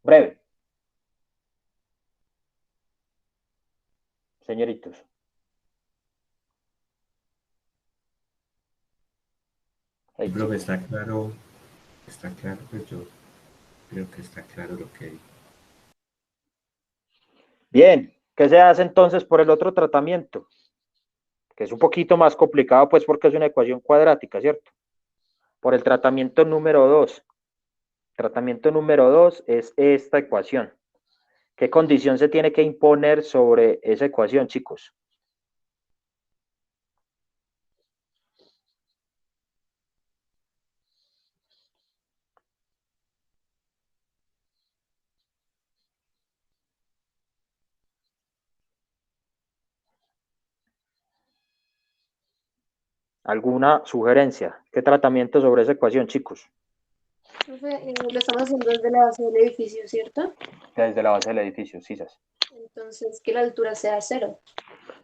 Breve. Señoritos. Sí, profe, está claro, pues yo creo que está claro lo que dijo. Bien, ¿qué se hace entonces por el otro tratamiento? Que es un poquito más complicado pues porque es una ecuación cuadrática, ¿cierto? Por el tratamiento número 2. Tratamiento número 2 es esta ecuación. ¿Qué condición se tiene que imponer sobre esa ecuación, chicos? ¿Alguna sugerencia? ¿Qué tratamiento sobre esa ecuación, chicos? Profe, lo estamos haciendo desde la base del edificio, ¿cierto? Desde la base del edificio, sí. Entonces, que la altura sea 0.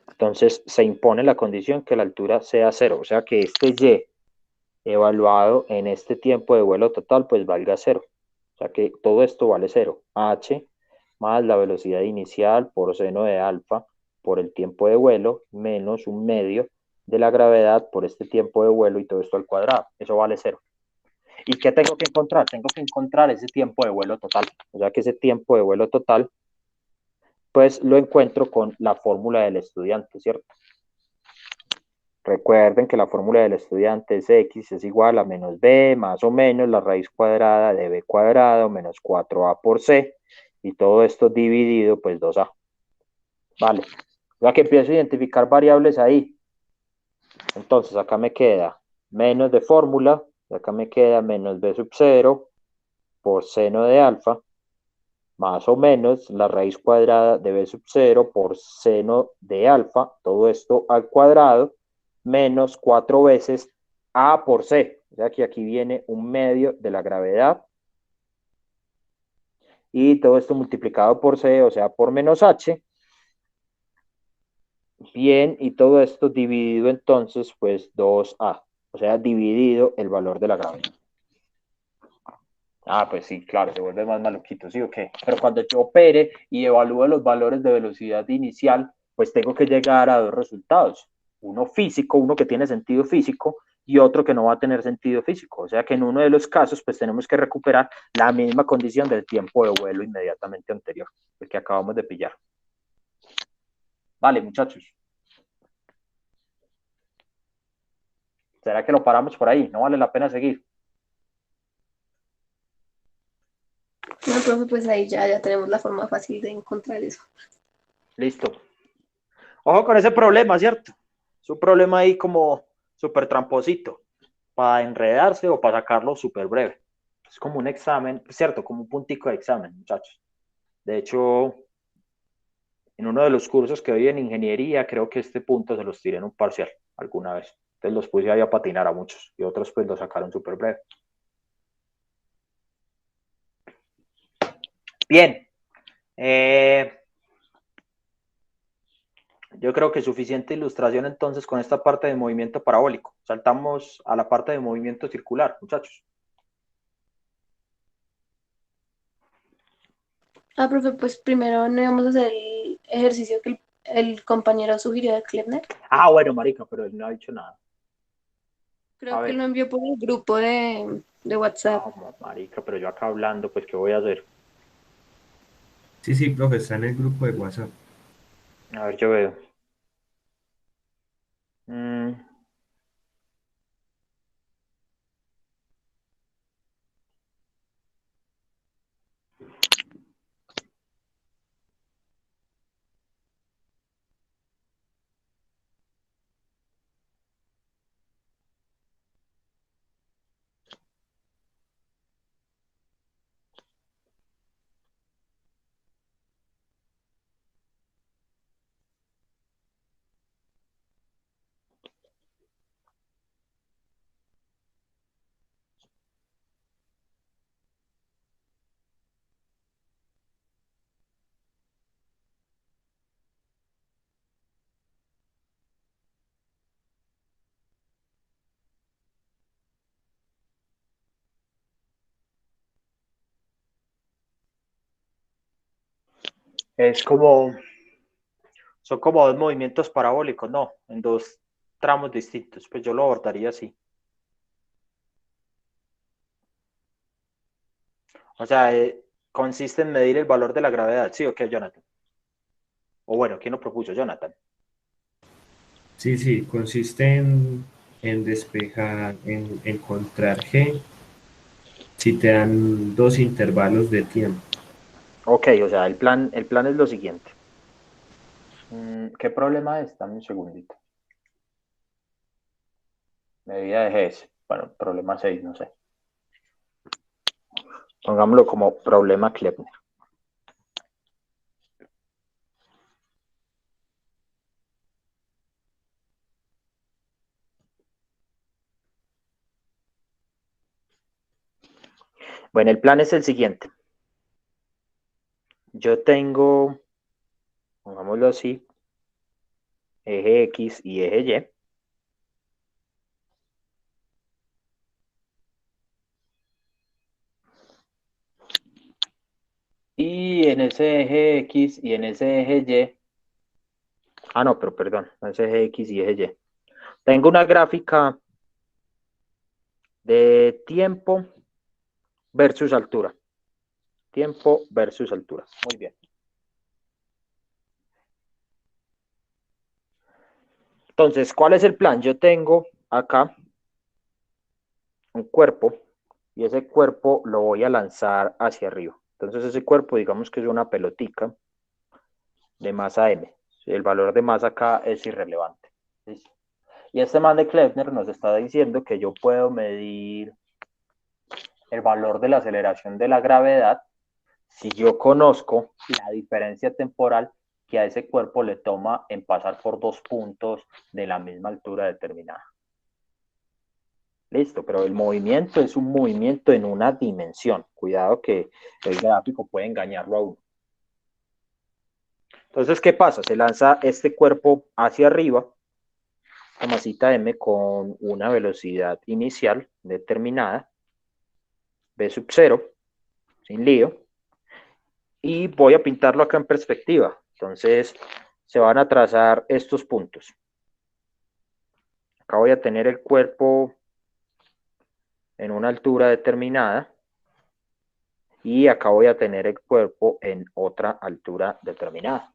Entonces se impone la condición que la altura sea 0, o sea que este evaluado en este tiempo de vuelo total, pues valga 0. O sea que todo esto vale 0. H más la velocidad inicial por seno de alfa por el tiempo de vuelo menos un medio de la gravedad por este tiempo de vuelo y todo esto al cuadrado. Eso vale 0. ¿Y qué tengo que encontrar? Tengo que encontrar ese tiempo de vuelo total. O sea que ese tiempo de vuelo total, pues lo encuentro con la fórmula del estudiante, ¿cierto? Recuerden que la fórmula del estudiante es x es igual a menos b más o menos la raíz cuadrada de b cuadrado menos 4a por c, y todo esto dividido pues 2a. Vale, ya que empiezo a identificar variables ahí. Entonces acá me queda menos de fórmula, acá me queda menos b sub 0 por seno de alfa, más o menos la raíz cuadrada de b sub 0 por seno de alfa, todo esto al cuadrado, menos 4 veces a por c. O sea que aquí viene un medio de la gravedad. Y todo esto multiplicado por c, o sea, por menos h. Bien, y todo esto dividido entonces, pues 2a. O sea, dividido el valor de la gravedad. Ah, pues sí, claro, se vuelve más maluquito, ¿sí o qué? Pero cuando yo opere y evalúe los valores de velocidad inicial, pues tengo que llegar a dos resultados. Uno físico, uno que tiene sentido físico, y otro que no va a tener sentido físico. O sea que en uno de los casos, pues tenemos que recuperar la misma condición del tiempo de vuelo inmediatamente anterior, el que acabamos de pillar. Vale, muchachos. ¿Será que lo paramos por ahí? No vale la pena seguir. No, profe, pues ahí ya tenemos la forma fácil de encontrar eso. Listo. Ojo con ese problema, ¿cierto? Es un problema ahí como súper tramposito, para enredarse o para sacarlo súper breve. Es como un examen, ¿cierto? Como un puntico de examen, muchachos. De hecho, en uno de los cursos que doy en ingeniería, creo que este punto se los tiré en un parcial alguna vez. Entonces los puse ahí a patinar a muchos y otros pues lo sacaron súper breve. Bien. Yo creo que suficiente ilustración entonces con esta parte de movimiento parabólico. Saltamos a la parte de movimiento circular, muchachos. Ah, profe, pues primero no íbamos a hacer el ejercicio que el compañero sugirió de Klepner. Ah, bueno, marica, pero él no ha dicho nada. A Creo que ver. lo envió por el grupo de WhatsApp. No, marica, pero yo acá hablando, pues, ¿qué voy a hacer? Sí, sí, profe, está en el grupo de WhatsApp. A ver, yo veo. Mm. Es como, son como dos movimientos parabólicos, no, en dos tramos distintos. Pues yo lo abordaría así. O sea, consiste en medir el valor de la gravedad, ¿sí o qué, Jonathan? O bueno, ¿quién lo propuso? Jonathan. Sí, sí, consiste en despejar, en encontrar G si te dan dos intervalos de tiempo. Ok, o sea, el plan es lo siguiente. ¿Qué problema es? Dame un segundito. Medida de GS. Bueno, problema 6, no sé. Pongámoslo como problema Klepner. Bueno, el plan es el siguiente. Yo tengo, pongámoslo así, eje X y eje Y. Y en ese eje X y en ese eje Y, no, pero perdón, ese eje X y eje Y. Tengo una gráfica de tiempo versus altura. Tiempo versus altura. Muy bien. Entonces, ¿cuál es el plan? Yo tengo acá un cuerpo y ese cuerpo lo voy a lanzar hacia arriba. Entonces, ese cuerpo, digamos que es una pelotica de masa M. El valor de masa acá es irrelevante. ¿Listo? Y este man de Kleffner nos está diciendo que yo puedo medir el valor de la aceleración de la gravedad si yo conozco la diferencia temporal que a ese cuerpo le toma en pasar por dos puntos de la misma altura determinada. Listo, pero el movimiento es un movimiento en una dimensión. Cuidado que el gráfico puede engañarlo a uno. Entonces, ¿qué pasa? Se lanza este cuerpo hacia arriba, la masita M con una velocidad inicial determinada, V sub 0, sin lío, y voy a pintarlo acá en perspectiva. Entonces, se van a trazar estos puntos. Acá voy a tener el cuerpo en una altura determinada y acá voy a tener el cuerpo en otra altura determinada.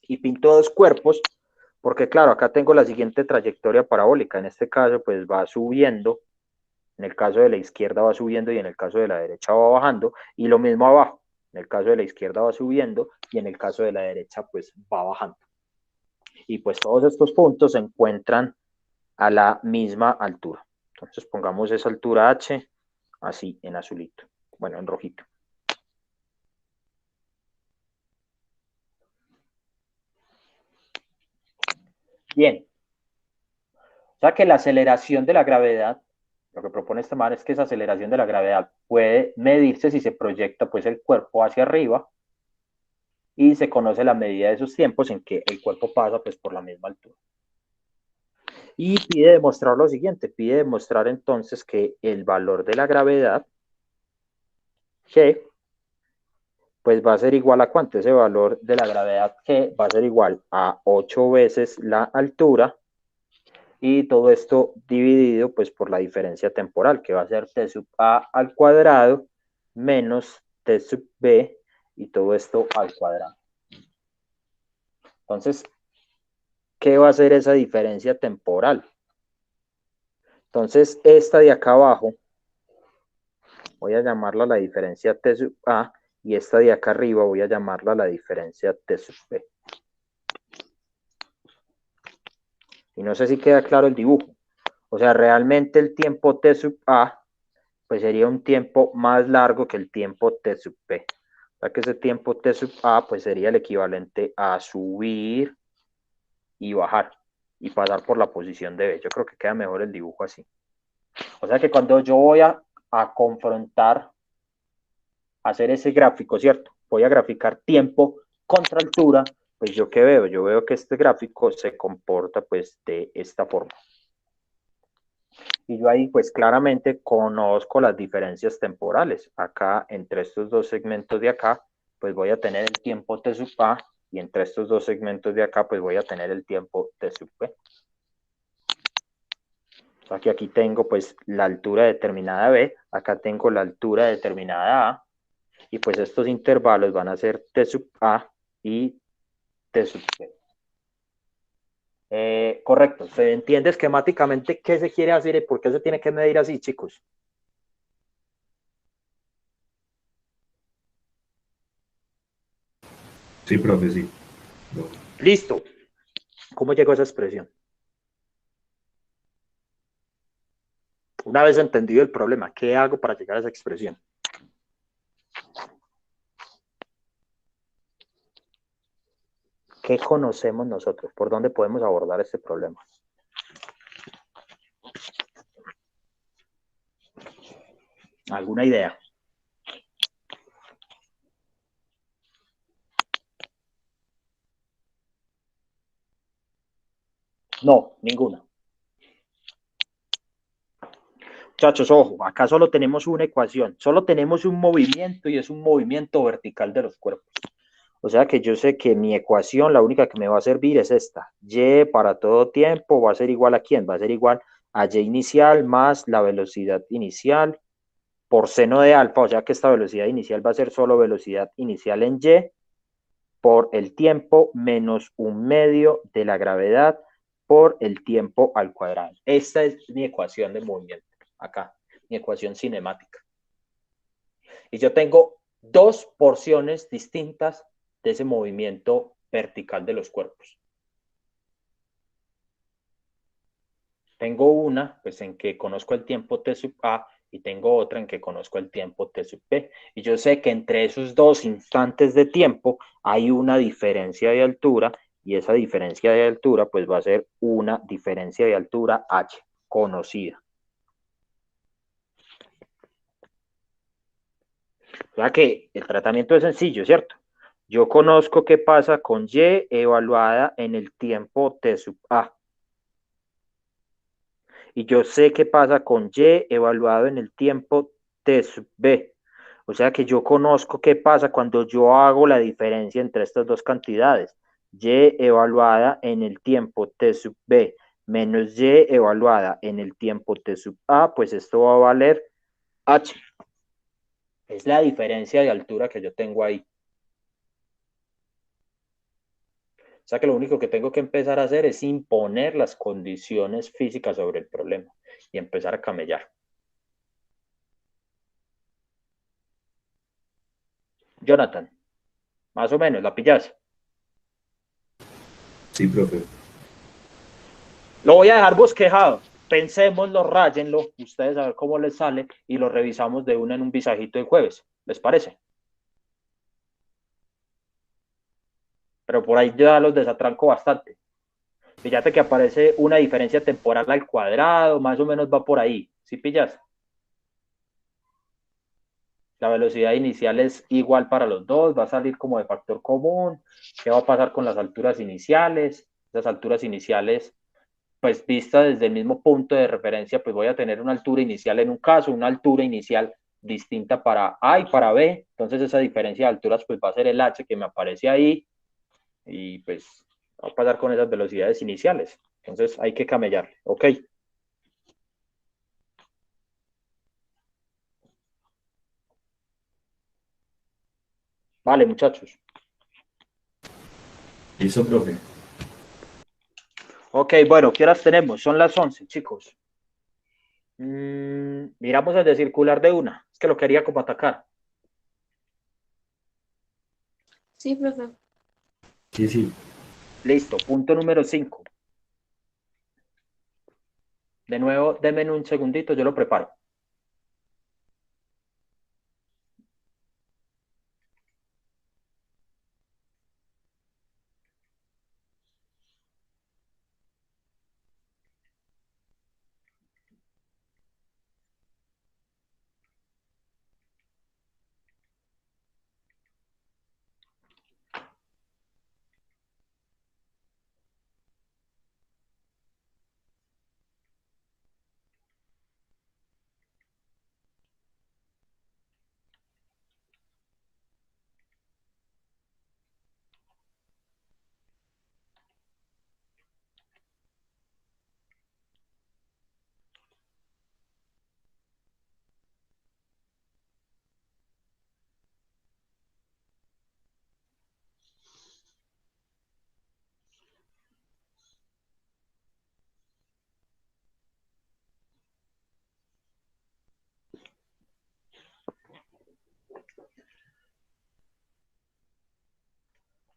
Y pinto dos cuerpos porque, claro, acá tengo la siguiente trayectoria parabólica. En este caso, pues va subiendo. En el caso de la izquierda va subiendo y en el caso de la derecha va bajando. Y lo mismo abajo. En el caso de la izquierda va subiendo y en el caso de la derecha, pues va bajando. Y pues todos estos puntos se encuentran a la misma altura. Entonces pongamos esa altura H así en azulito. Bueno, en rojito. Bien. O sea que la aceleración de la gravedad, lo que propone este man es que esa aceleración de la gravedad puede medirse si se proyecta pues el cuerpo hacia arriba y se conoce la medida de esos tiempos en que el cuerpo pasa pues por la misma altura. Y pide demostrar lo siguiente, pide demostrar entonces que el valor de la gravedad, G, pues va a ser igual a ¿cuánto? Ese valor de la gravedad G va a ser igual a 8 veces la altura y todo esto dividido pues por la diferencia temporal, que va a ser t sub a al cuadrado menos t sub b y todo esto al cuadrado. Entonces, ¿qué va a ser esa diferencia temporal? Entonces, esta de acá abajo, voy a llamarla la diferencia t sub a y esta de acá arriba voy a llamarla la diferencia t sub b. Y no sé si queda claro el dibujo. O sea, realmente el tiempo t sub a pues sería un tiempo más largo que el tiempo t sub p. O sea que ese tiempo t sub a pues sería el equivalente a subir y bajar y pasar por la posición de B. Yo creo que queda mejor el dibujo así. O sea que cuando yo voy a confrontar, hacer ese gráfico, ¿cierto? Voy a graficar tiempo contra altura, pues yo qué veo? Yo veo que este gráfico se comporta pues de esta forma. Y yo ahí pues claramente conozco las diferencias temporales. Acá entre estos dos segmentos de acá pues voy a tener el tiempo t sub a y entre estos dos segmentos de acá pues voy a tener el tiempo t sub b. O sea que aquí tengo pues la altura determinada b, acá tengo la altura determinada a y pues estos intervalos van a ser t sub a y t sub b. Correcto, ¿se entiende esquemáticamente qué se quiere hacer y por qué se tiene que medir así, chicos? Sí, profe, sí. No. Listo. ¿Cómo llegó a esa expresión? Una vez entendido el problema, ¿qué hago para llegar a esa expresión? ¿Qué conocemos nosotros? ¿Por dónde podemos abordar este problema? ¿Alguna idea? No, ninguna. Muchachos, ojo, acá solo tenemos una ecuación, solo tenemos un movimiento y es un movimiento vertical de los cuerpos. O sea que yo sé que mi ecuación, la única que me va a servir es esta. Y para todo tiempo va a ser igual a ¿quién? Va a ser igual a Y inicial más la velocidad inicial por seno de alfa, o sea que esta velocidad inicial va a ser solo velocidad inicial en Y por el tiempo menos 1/2 de la gravedad por el tiempo al cuadrado. Esta es mi ecuación de movimiento, acá, mi ecuación cinemática. Y yo tengo dos porciones distintas de ese movimiento vertical de los cuerpos. Tengo una, pues en que conozco el tiempo T sub A y tengo otra en que conozco el tiempo T sub B. Y yo sé que entre esos dos instantes de tiempo hay una diferencia de altura y esa diferencia de altura pues va a ser una diferencia de altura H conocida. O sea que el tratamiento es sencillo, ¿cierto? Yo conozco qué pasa con Y evaluada en el tiempo T sub A. Y yo sé qué pasa con Y evaluado en el tiempo T sub B. O sea que yo conozco qué pasa cuando yo hago la diferencia entre estas dos cantidades. Y evaluada en el tiempo T sub B menos Y evaluada en el tiempo T sub A, pues esto va a valer H. Es la diferencia de altura que yo tengo ahí. O sea que lo único que tengo que empezar a hacer es imponer las condiciones físicas sobre el problema y empezar a camellar. Jonathan, más o menos, ¿la pillas? Sí, profe. Lo voy a dejar bosquejado. Pensémoslo, ráyenlo, ustedes a ver cómo les sale y lo revisamos de una en un visajito el jueves. ¿Les parece? Pero por ahí ya los desatranco bastante. Fíjate que aparece una diferencia temporal al cuadrado, más o menos va por ahí. ¿Sí pillas? La velocidad inicial es igual para los dos, va a salir como de factor común. ¿Qué va a pasar con las alturas iniciales? Las alturas iniciales, pues vista desde el mismo punto de referencia, pues voy a tener una altura inicial en un caso, una altura inicial distinta para A y para B. Entonces esa diferencia de alturas pues va a ser el H que me aparece ahí y pues va a pasar con esas velocidades iniciales. Entonces hay que camellarle, ¿ok? Vale, muchachos. Listo, profe. Ok, bueno, ¿qué horas tenemos? Son las 11, chicos. Miramos el de circular de una. Es que lo quería como atacar. Sí, profe. Sí, sí. Listo, punto número 5. De nuevo, denme un segundito, yo lo preparo.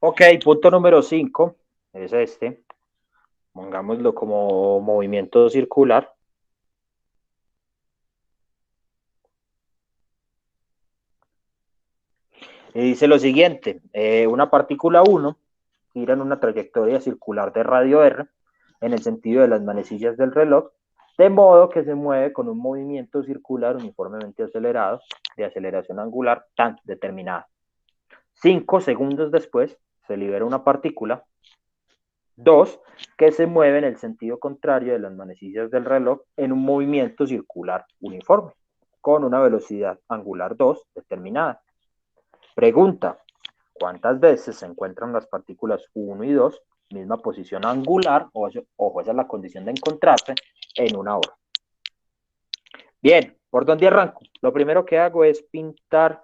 Ok, punto número 5 es este. Pongámoslo como movimiento circular. Y dice lo siguiente, una partícula 1 gira en una trayectoria circular de radio r en el sentido de las manecillas del reloj, de modo que se mueve con un movimiento circular uniformemente acelerado, de aceleración angular tan determinada. 5 segundos después, se libera una partícula 2, que se mueve en el sentido contrario de las manecillas del reloj en un movimiento circular uniforme, con una velocidad angular 2 determinada. Pregunta, ¿cuántas veces se encuentran las partículas 1 y 2, misma posición angular, ojo, esa es la condición de encontrarse, en una hora? Bien, ¿por dónde arranco? Lo primero que hago es pintar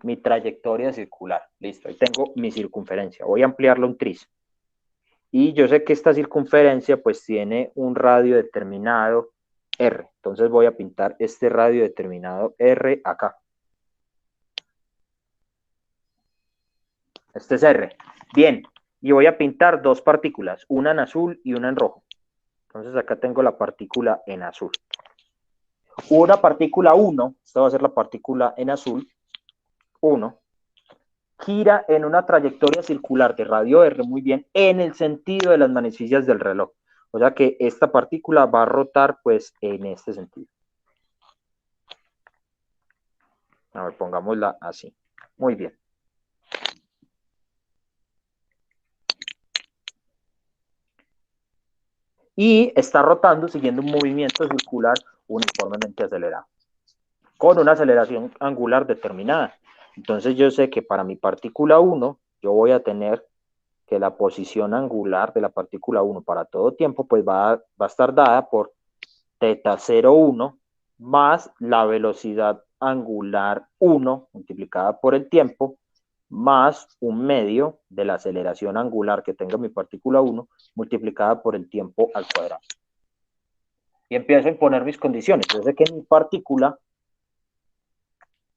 mi trayectoria circular. Listo, ahí tengo mi circunferencia. Voy a ampliarlo un tris. Y yo sé que esta circunferencia pues tiene un radio determinado R. Entonces voy a pintar este radio determinado R acá. Este es R. Bien, y voy a pintar dos partículas, una en azul y una en rojo. Entonces acá tengo la partícula en azul. Una partícula 1, esta va a ser la partícula en azul, 1, gira en una trayectoria circular de radio R, muy bien, en el sentido de las manecillas del reloj. O sea que esta partícula va a rotar pues en este sentido. A ver, pongámosla así. Muy bien. Y está rotando siguiendo un movimiento circular uniformemente acelerado, con una aceleración angular determinada. Entonces yo sé que para mi partícula 1, yo voy a tener que la posición angular de la partícula 1 para todo tiempo, pues va a estar dada por teta 0,1 más la velocidad angular 1 multiplicada por el tiempo, más un medio de la aceleración angular que tenga mi partícula 1 multiplicada por el tiempo al cuadrado. Y empiezo a imponer mis condiciones. Yo sé que mi partícula,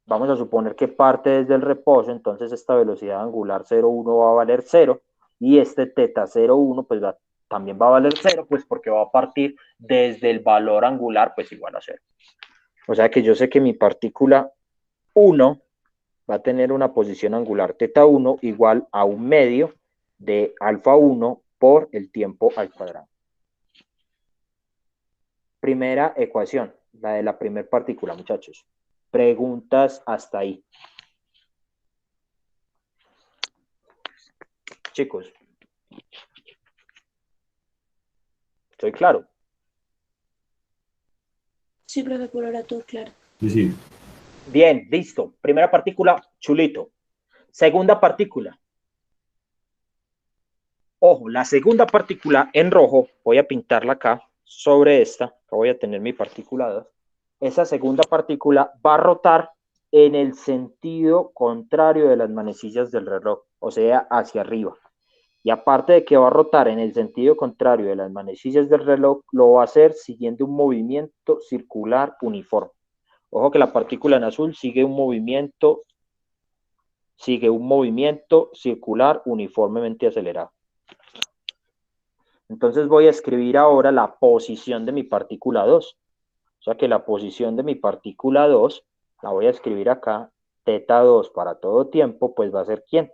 vamos a suponer que parte desde el reposo, entonces esta velocidad angular 0,1 va a valer 0, y este teta 0,1 pues también va a valer 0, pues porque va a partir desde el valor angular pues igual a 0. O sea que yo sé que mi partícula 1 va a tener una posición angular teta 1 igual a un medio de alfa 1 por el tiempo al cuadrado. Primera ecuación, la de la primera partícula, muchachos. Preguntas hasta ahí. Chicos, ¿estoy claro? Sí, profe, por ahora todo claro. Sí. Bien, listo. Primera partícula, chulito. Segunda partícula. Ojo, la segunda partícula en rojo, voy a pintarla acá, sobre esta, acá voy a tener mi partícula 2. Esa segunda partícula va a rotar en el sentido contrario de las manecillas del reloj, o sea, hacia arriba. Y aparte de que va a rotar en el sentido contrario de las manecillas del reloj, lo va a hacer siguiendo un movimiento circular uniforme. Ojo que la partícula en azul sigue un movimiento circular uniformemente acelerado. Entonces voy a escribir ahora la posición de mi partícula 2. O sea que la posición de mi partícula 2, la voy a escribir acá, teta 2 para todo tiempo, pues va a ser ¿quién?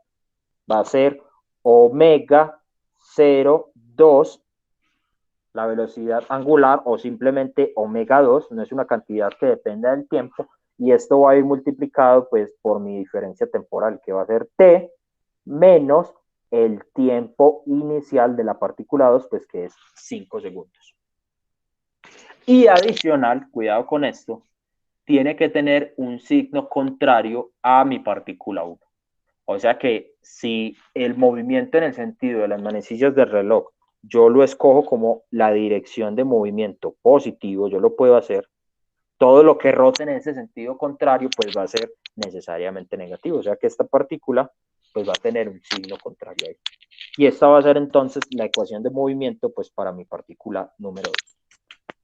Va a ser omega 0,2, la velocidad angular, o simplemente omega 2, no es una cantidad que dependa del tiempo, y esto va a ir multiplicado pues por mi diferencia temporal, que va a ser t menos el tiempo inicial de la partícula 2, pues que es 5 segundos. Y adicional, cuidado con esto, tiene que tener un signo contrario a mi partícula 1. O sea que si el movimiento en el sentido de las manecillas del reloj, yo lo escojo como la dirección de movimiento positivo, yo lo puedo hacer, todo lo que rote en ese sentido contrario, pues va a ser necesariamente negativo. O sea que esta partícula pues va a tener un signo contrario ahí. Y esta va a ser entonces la ecuación de movimiento pues para mi partícula número 2.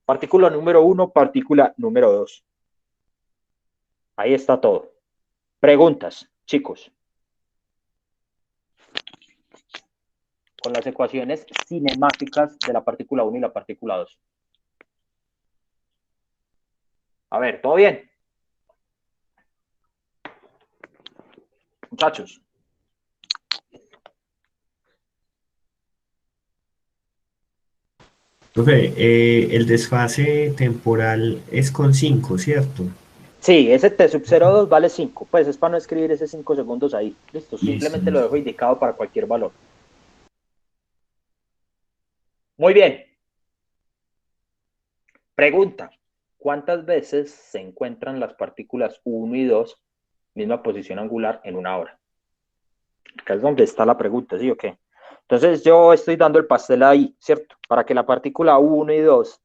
Partícula número 1, partícula número 2. Ahí está todo. Preguntas, chicos. Con las ecuaciones cinemáticas de la partícula 1 y la partícula 2. A ver, ¿todo bien? Muchachos. Profe, el desfase temporal es con 5, ¿cierto? Sí, ese T sub 0,2 vale 5. Pues es para no escribir ese 5 segundos ahí. Listo, simplemente lo dejo indicado para cualquier valor. Muy bien. Pregunta. ¿Cuántas veces se encuentran las partículas 1 y 2, misma posición angular, en una hora? Acá es donde está la pregunta, ¿sí o qué? Entonces yo estoy dando el pastel ahí, ¿cierto? Para que la partícula 1 y 2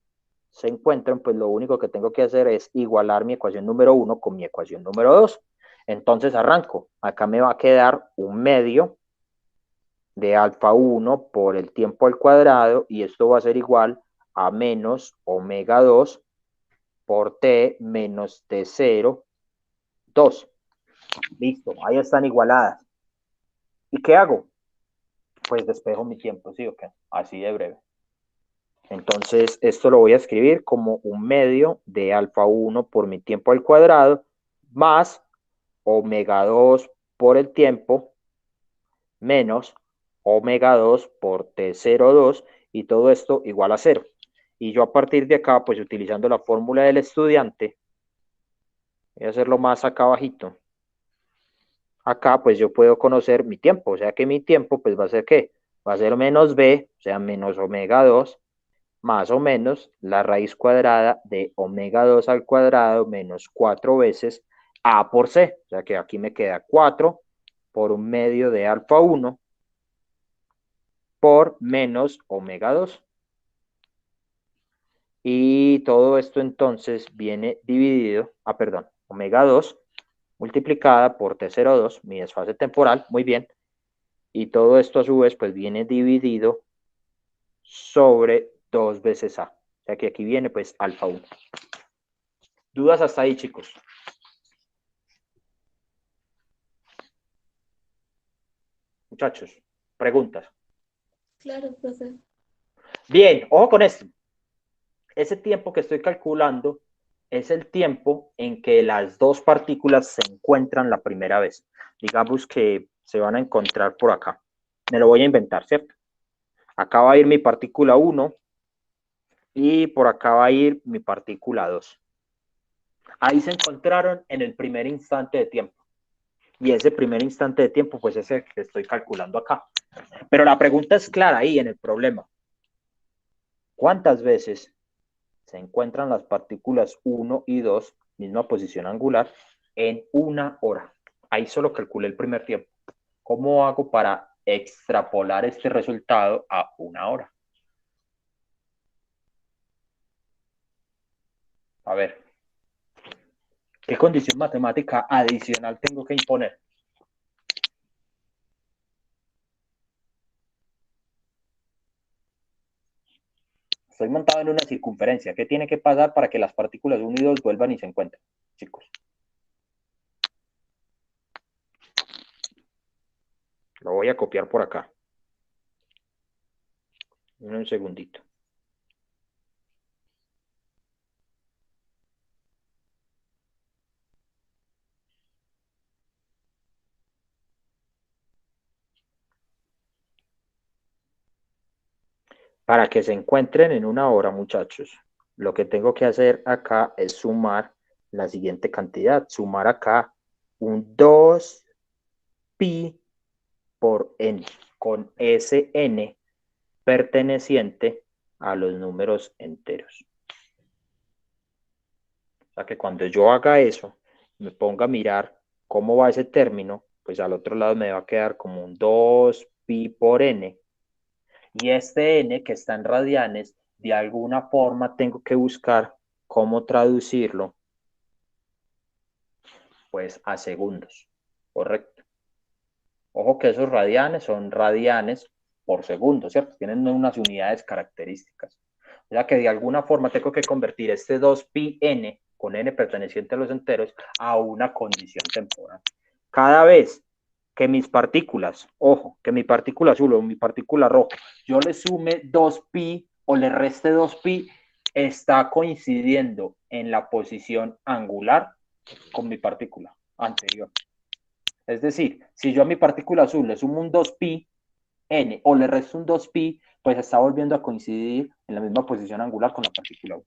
se encuentren, pues lo único que tengo que hacer es igualar mi ecuación número 1 con mi ecuación número 2. Entonces arranco. Acá me va a quedar un medio de alfa 1 por el tiempo al cuadrado, y esto va a ser igual a menos omega 2 por t menos t0, 2. Listo, ahí están igualadas. ¿Y qué hago? Pues despejo mi tiempo, ¿sí o qué? Así de breve. Entonces, esto lo voy a escribir como un medio de alfa 1 por mi tiempo al cuadrado, más omega 2 por el tiempo, menos omega 2 por T02, y todo esto igual a 0. Y yo a partir de acá, pues utilizando la fórmula del estudiante, voy a hacerlo más acá abajito. Acá pues yo puedo conocer mi tiempo, o sea que mi tiempo pues va a ser ¿qué? Va a ser menos b, o sea menos omega 2, más o menos la raíz cuadrada de omega 2 al cuadrado menos 4 veces a por c, o sea que aquí me queda 4 por un medio de alfa 1 por menos omega 2. Y todo esto entonces viene dividido, perdón, omega 2 multiplicada por T02, mi desfase temporal, muy bien, y todo esto a su vez pues viene dividido sobre 2 veces A, o sea que aquí viene pues alfa 1. ¿Dudas hasta ahí, chicos? Muchachos, preguntas. Claro, profe. Bien, ojo con esto. Ese tiempo que estoy calculando es el tiempo en que las dos partículas se encuentran la primera vez. Digamos que se van a encontrar por acá. Me lo voy a inventar, ¿cierto? Acá va a ir mi partícula 1 y por acá va a ir mi partícula 2. Ahí se encontraron en el primer instante de tiempo. Y ese primer instante de tiempo, pues es el que estoy calculando acá. Pero la pregunta es clara ahí en el problema. ¿Cuántas veces se encuentran las partículas 1 y 2, misma posición angular, en una hora? Ahí solo calculé el primer tiempo. ¿Cómo hago para extrapolar este resultado a una hora? A ver, ¿qué condición matemática adicional tengo que imponer? Estoy montado en una circunferencia. ¿Qué tiene que pasar para que las partículas 1 y 2 vuelvan y se encuentren, chicos? Lo voy a copiar por acá. Un segundito. Para que se encuentren en una hora, muchachos, lo que tengo que hacer acá es sumar la siguiente cantidad. Sumar acá un 2pi por n, con ese n perteneciente a los números enteros. O sea que cuando yo haga eso, me ponga a mirar cómo va ese término, pues al otro lado me va a quedar como un 2pi por n. Y este n que está en radianes, de alguna forma tengo que buscar cómo traducirlo pues a segundos, ¿correcto? Ojo que esos radianes son radianes por segundo, ¿cierto? Tienen unas unidades características. O sea que de alguna forma tengo que convertir este 2πn con n perteneciente a los enteros a una condición temporal. Cada vez que mis partículas, ojo, que mi partícula azul o mi partícula roja, yo le sume 2pi o le reste 2pi, está coincidiendo en la posición angular con mi partícula anterior. Es decir, si yo a mi partícula azul le sumo un 2pi n o le resto un 2pi, pues está volviendo a coincidir en la misma posición angular con la partícula 1.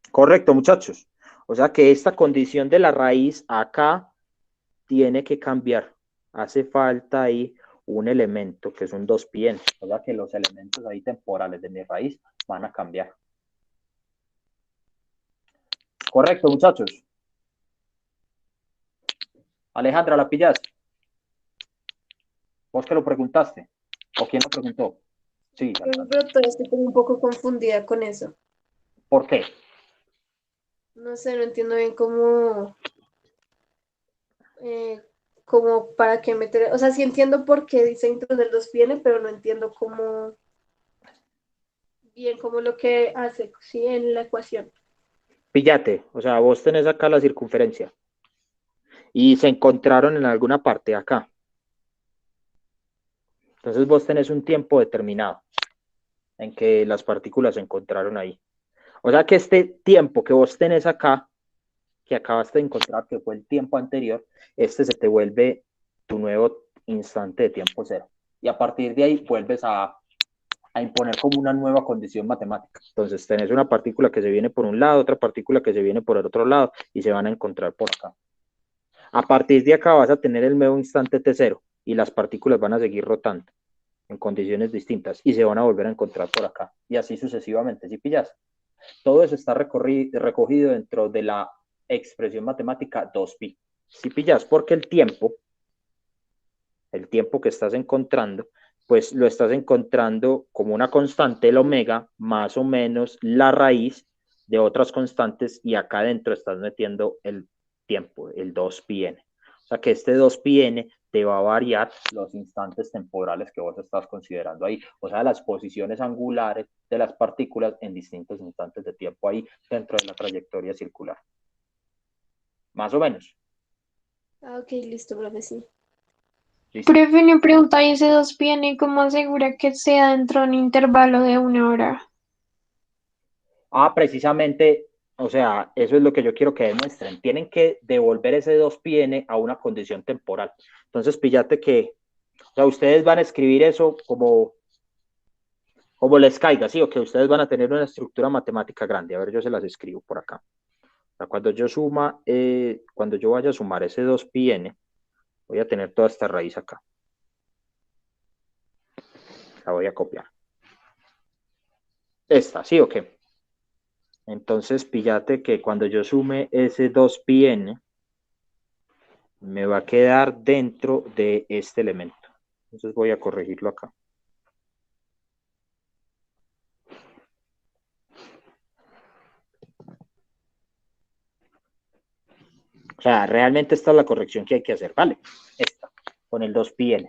Correcto, muchachos. O sea que esta condición de la raíz acá tiene que cambiar. Hace falta ahí un elemento que es un 2πn, o sea que los elementos ahí temporales de mi raíz van a cambiar. Correcto, muchachos. Alejandra, ¿la pillaste? ¿Vos que lo preguntaste? ¿O quién lo preguntó? Sí, Pero todavía estoy como un poco confundida con eso. ¿por qué? No sé, no entiendo bien cómo para qué meter. O sea, sí entiendo por qué dice intro del 2 viene, pero no entiendo bien cómo lo que hace, sí, en la ecuación. Píllate, o sea, vos tenés acá la circunferencia y se encontraron en alguna parte acá. Entonces vos tenés un tiempo determinado en que las partículas se encontraron ahí. O sea que este tiempo que vos tenés acá, que acabaste de encontrar, que fue el tiempo anterior, este se te vuelve tu nuevo instante de tiempo cero. Y a partir de ahí vuelves a imponer como una nueva condición matemática. Entonces tenés una partícula que se viene por un lado, otra partícula que se viene por el otro lado y se van a encontrar por acá. A partir de acá vas a tener el nuevo instante T0 y las partículas van a seguir rotando en condiciones distintas y se van a volver a encontrar por acá y así sucesivamente. ¿Sí pillas? Todo eso está recogido dentro de la expresión matemática 2pi. ¿Sí pillas? Porque el tiempo que estás encontrando, pues lo estás encontrando como una constante, el omega, más o menos la raíz de otras constantes y acá adentro estás metiendo el tiempo, el 2πn. O sea que este 2πn te va a variar los instantes temporales que vos estás considerando ahí, o sea, las posiciones angulares de las partículas en distintos instantes de tiempo ahí dentro de la trayectoria circular. Más o menos. Ah, ok, listo, profe, sí. ¿Listo? Profe, me pregunta, ¿y ese 2 viene cómo asegura que sea dentro de un intervalo de 1 hora? Precisamente, o sea, eso es lo que yo quiero que demuestren. Tienen que devolver ese 2πn a una condición temporal. Entonces, píllate que, o sea, ustedes van a escribir eso como les caiga, ¿sí? O que ustedes van a tener una estructura matemática grande. A ver, yo se las escribo por acá. O sea, cuando yo vaya a sumar ese 2πn, voy a tener toda esta raíz acá. La voy a copiar. Esta, ¿sí o qué? Entonces, píllate que cuando yo sume ese 2πn, me va a quedar dentro de este elemento. Entonces voy a corregirlo acá. O sea, realmente esta es la corrección que hay que hacer, ¿vale? Esta, con el 2πn.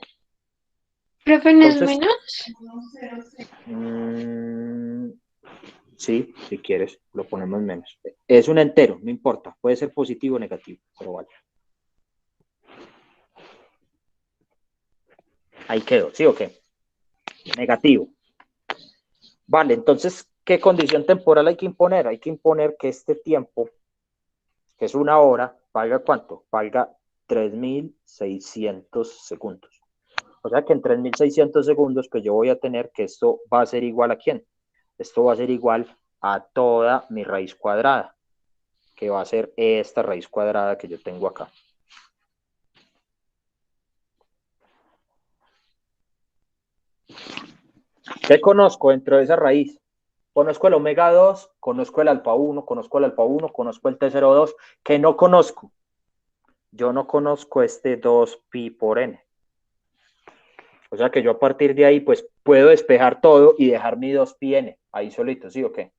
Profe, ¿no es Entonces, menos? Sí, si quieres, lo ponemos menos. Es un entero, no importa. Puede ser positivo o negativo, pero vale. Ahí quedó, ¿sí o qué? Negativo. Vale, entonces, ¿qué condición temporal hay que imponer? Hay que imponer que este tiempo, que es 1 hora, valga ¿cuánto? Valga 3600 segundos. O sea que en 3600 segundos, pues yo voy a tener que esto va a ser igual a ¿quién? Esto va a ser igual a toda mi raíz cuadrada, que va a ser esta raíz cuadrada que yo tengo acá. ¿Qué conozco dentro de esa raíz? Conozco el omega 2, conozco el alfa 1, conozco el alfa 1, conozco el T02. ¿Qué no conozco? Yo no conozco este 2pi por n. O sea que yo a partir de ahí pues puedo despejar todo y dejar mi 2πn ahí solito, ¿sí o qué?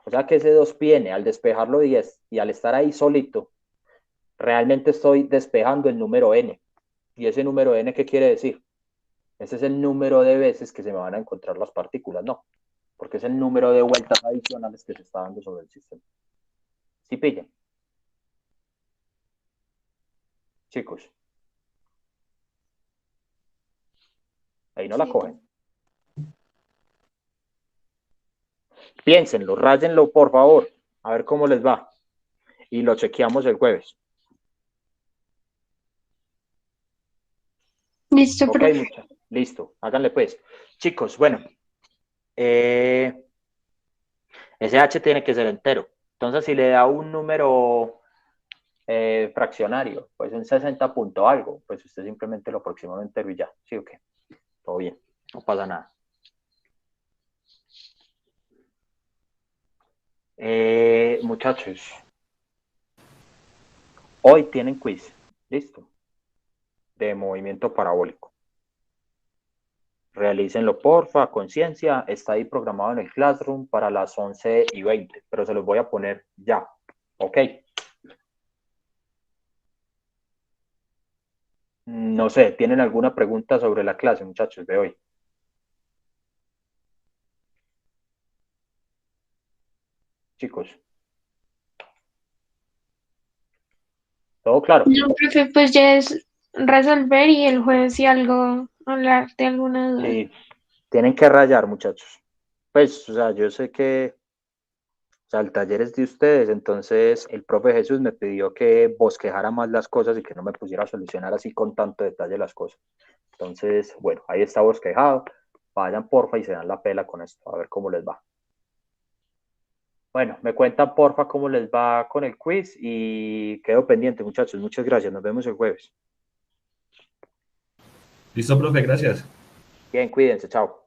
O sea que ese 2πn al despejarlo 10 y al estar ahí solito, realmente estoy despejando el número n. ¿Y ese número n qué quiere decir? Ese es el número de veces que se me van a encontrar las partículas, no, porque es el número de vueltas adicionales que se está dando sobre el sistema. ¿Sí pillan? Chicos. Ahí no la cogen. Piénsenlo, ráyenlo por favor, a ver cómo les va. Y lo chequeamos el jueves. Listo, Ok, profe. listo, háganle pues. Chicos, bueno, ese h tiene que ser entero. Entonces, si le da un número fraccionario, pues un 60 punto algo, pues usted simplemente lo aproxima a un entero y ya, ¿sí o qué? Todo bien, no pasa nada. Muchachos, hoy tienen quiz, listo, de movimiento parabólico. Realícenlo porfa, a conciencia, está ahí programado en el Classroom para las 11:20, pero se los voy a poner ya, ¿ok? No sé, ¿tienen alguna pregunta sobre la clase, muchachos, de hoy? Chicos, ¿todo claro? No, profe, pues ya es resolver y el jueves si algo hablar de alguna duda. Sí, tienen que rayar, muchachos. Pues, o sea, yo sé que, o sea, el taller es de ustedes, entonces el profe Jesús me pidió que bosquejara más las cosas y que no me pusiera a solucionar así con tanto detalle las cosas. Entonces, bueno, ahí está bosquejado. Vayan porfa y se dan la pela con esto, a ver cómo les va. Bueno, me cuentan porfa cómo les va con el quiz y quedo pendiente, muchachos. Muchas gracias, nos vemos el jueves. Listo, profe, gracias. Bien, cuídense, chao.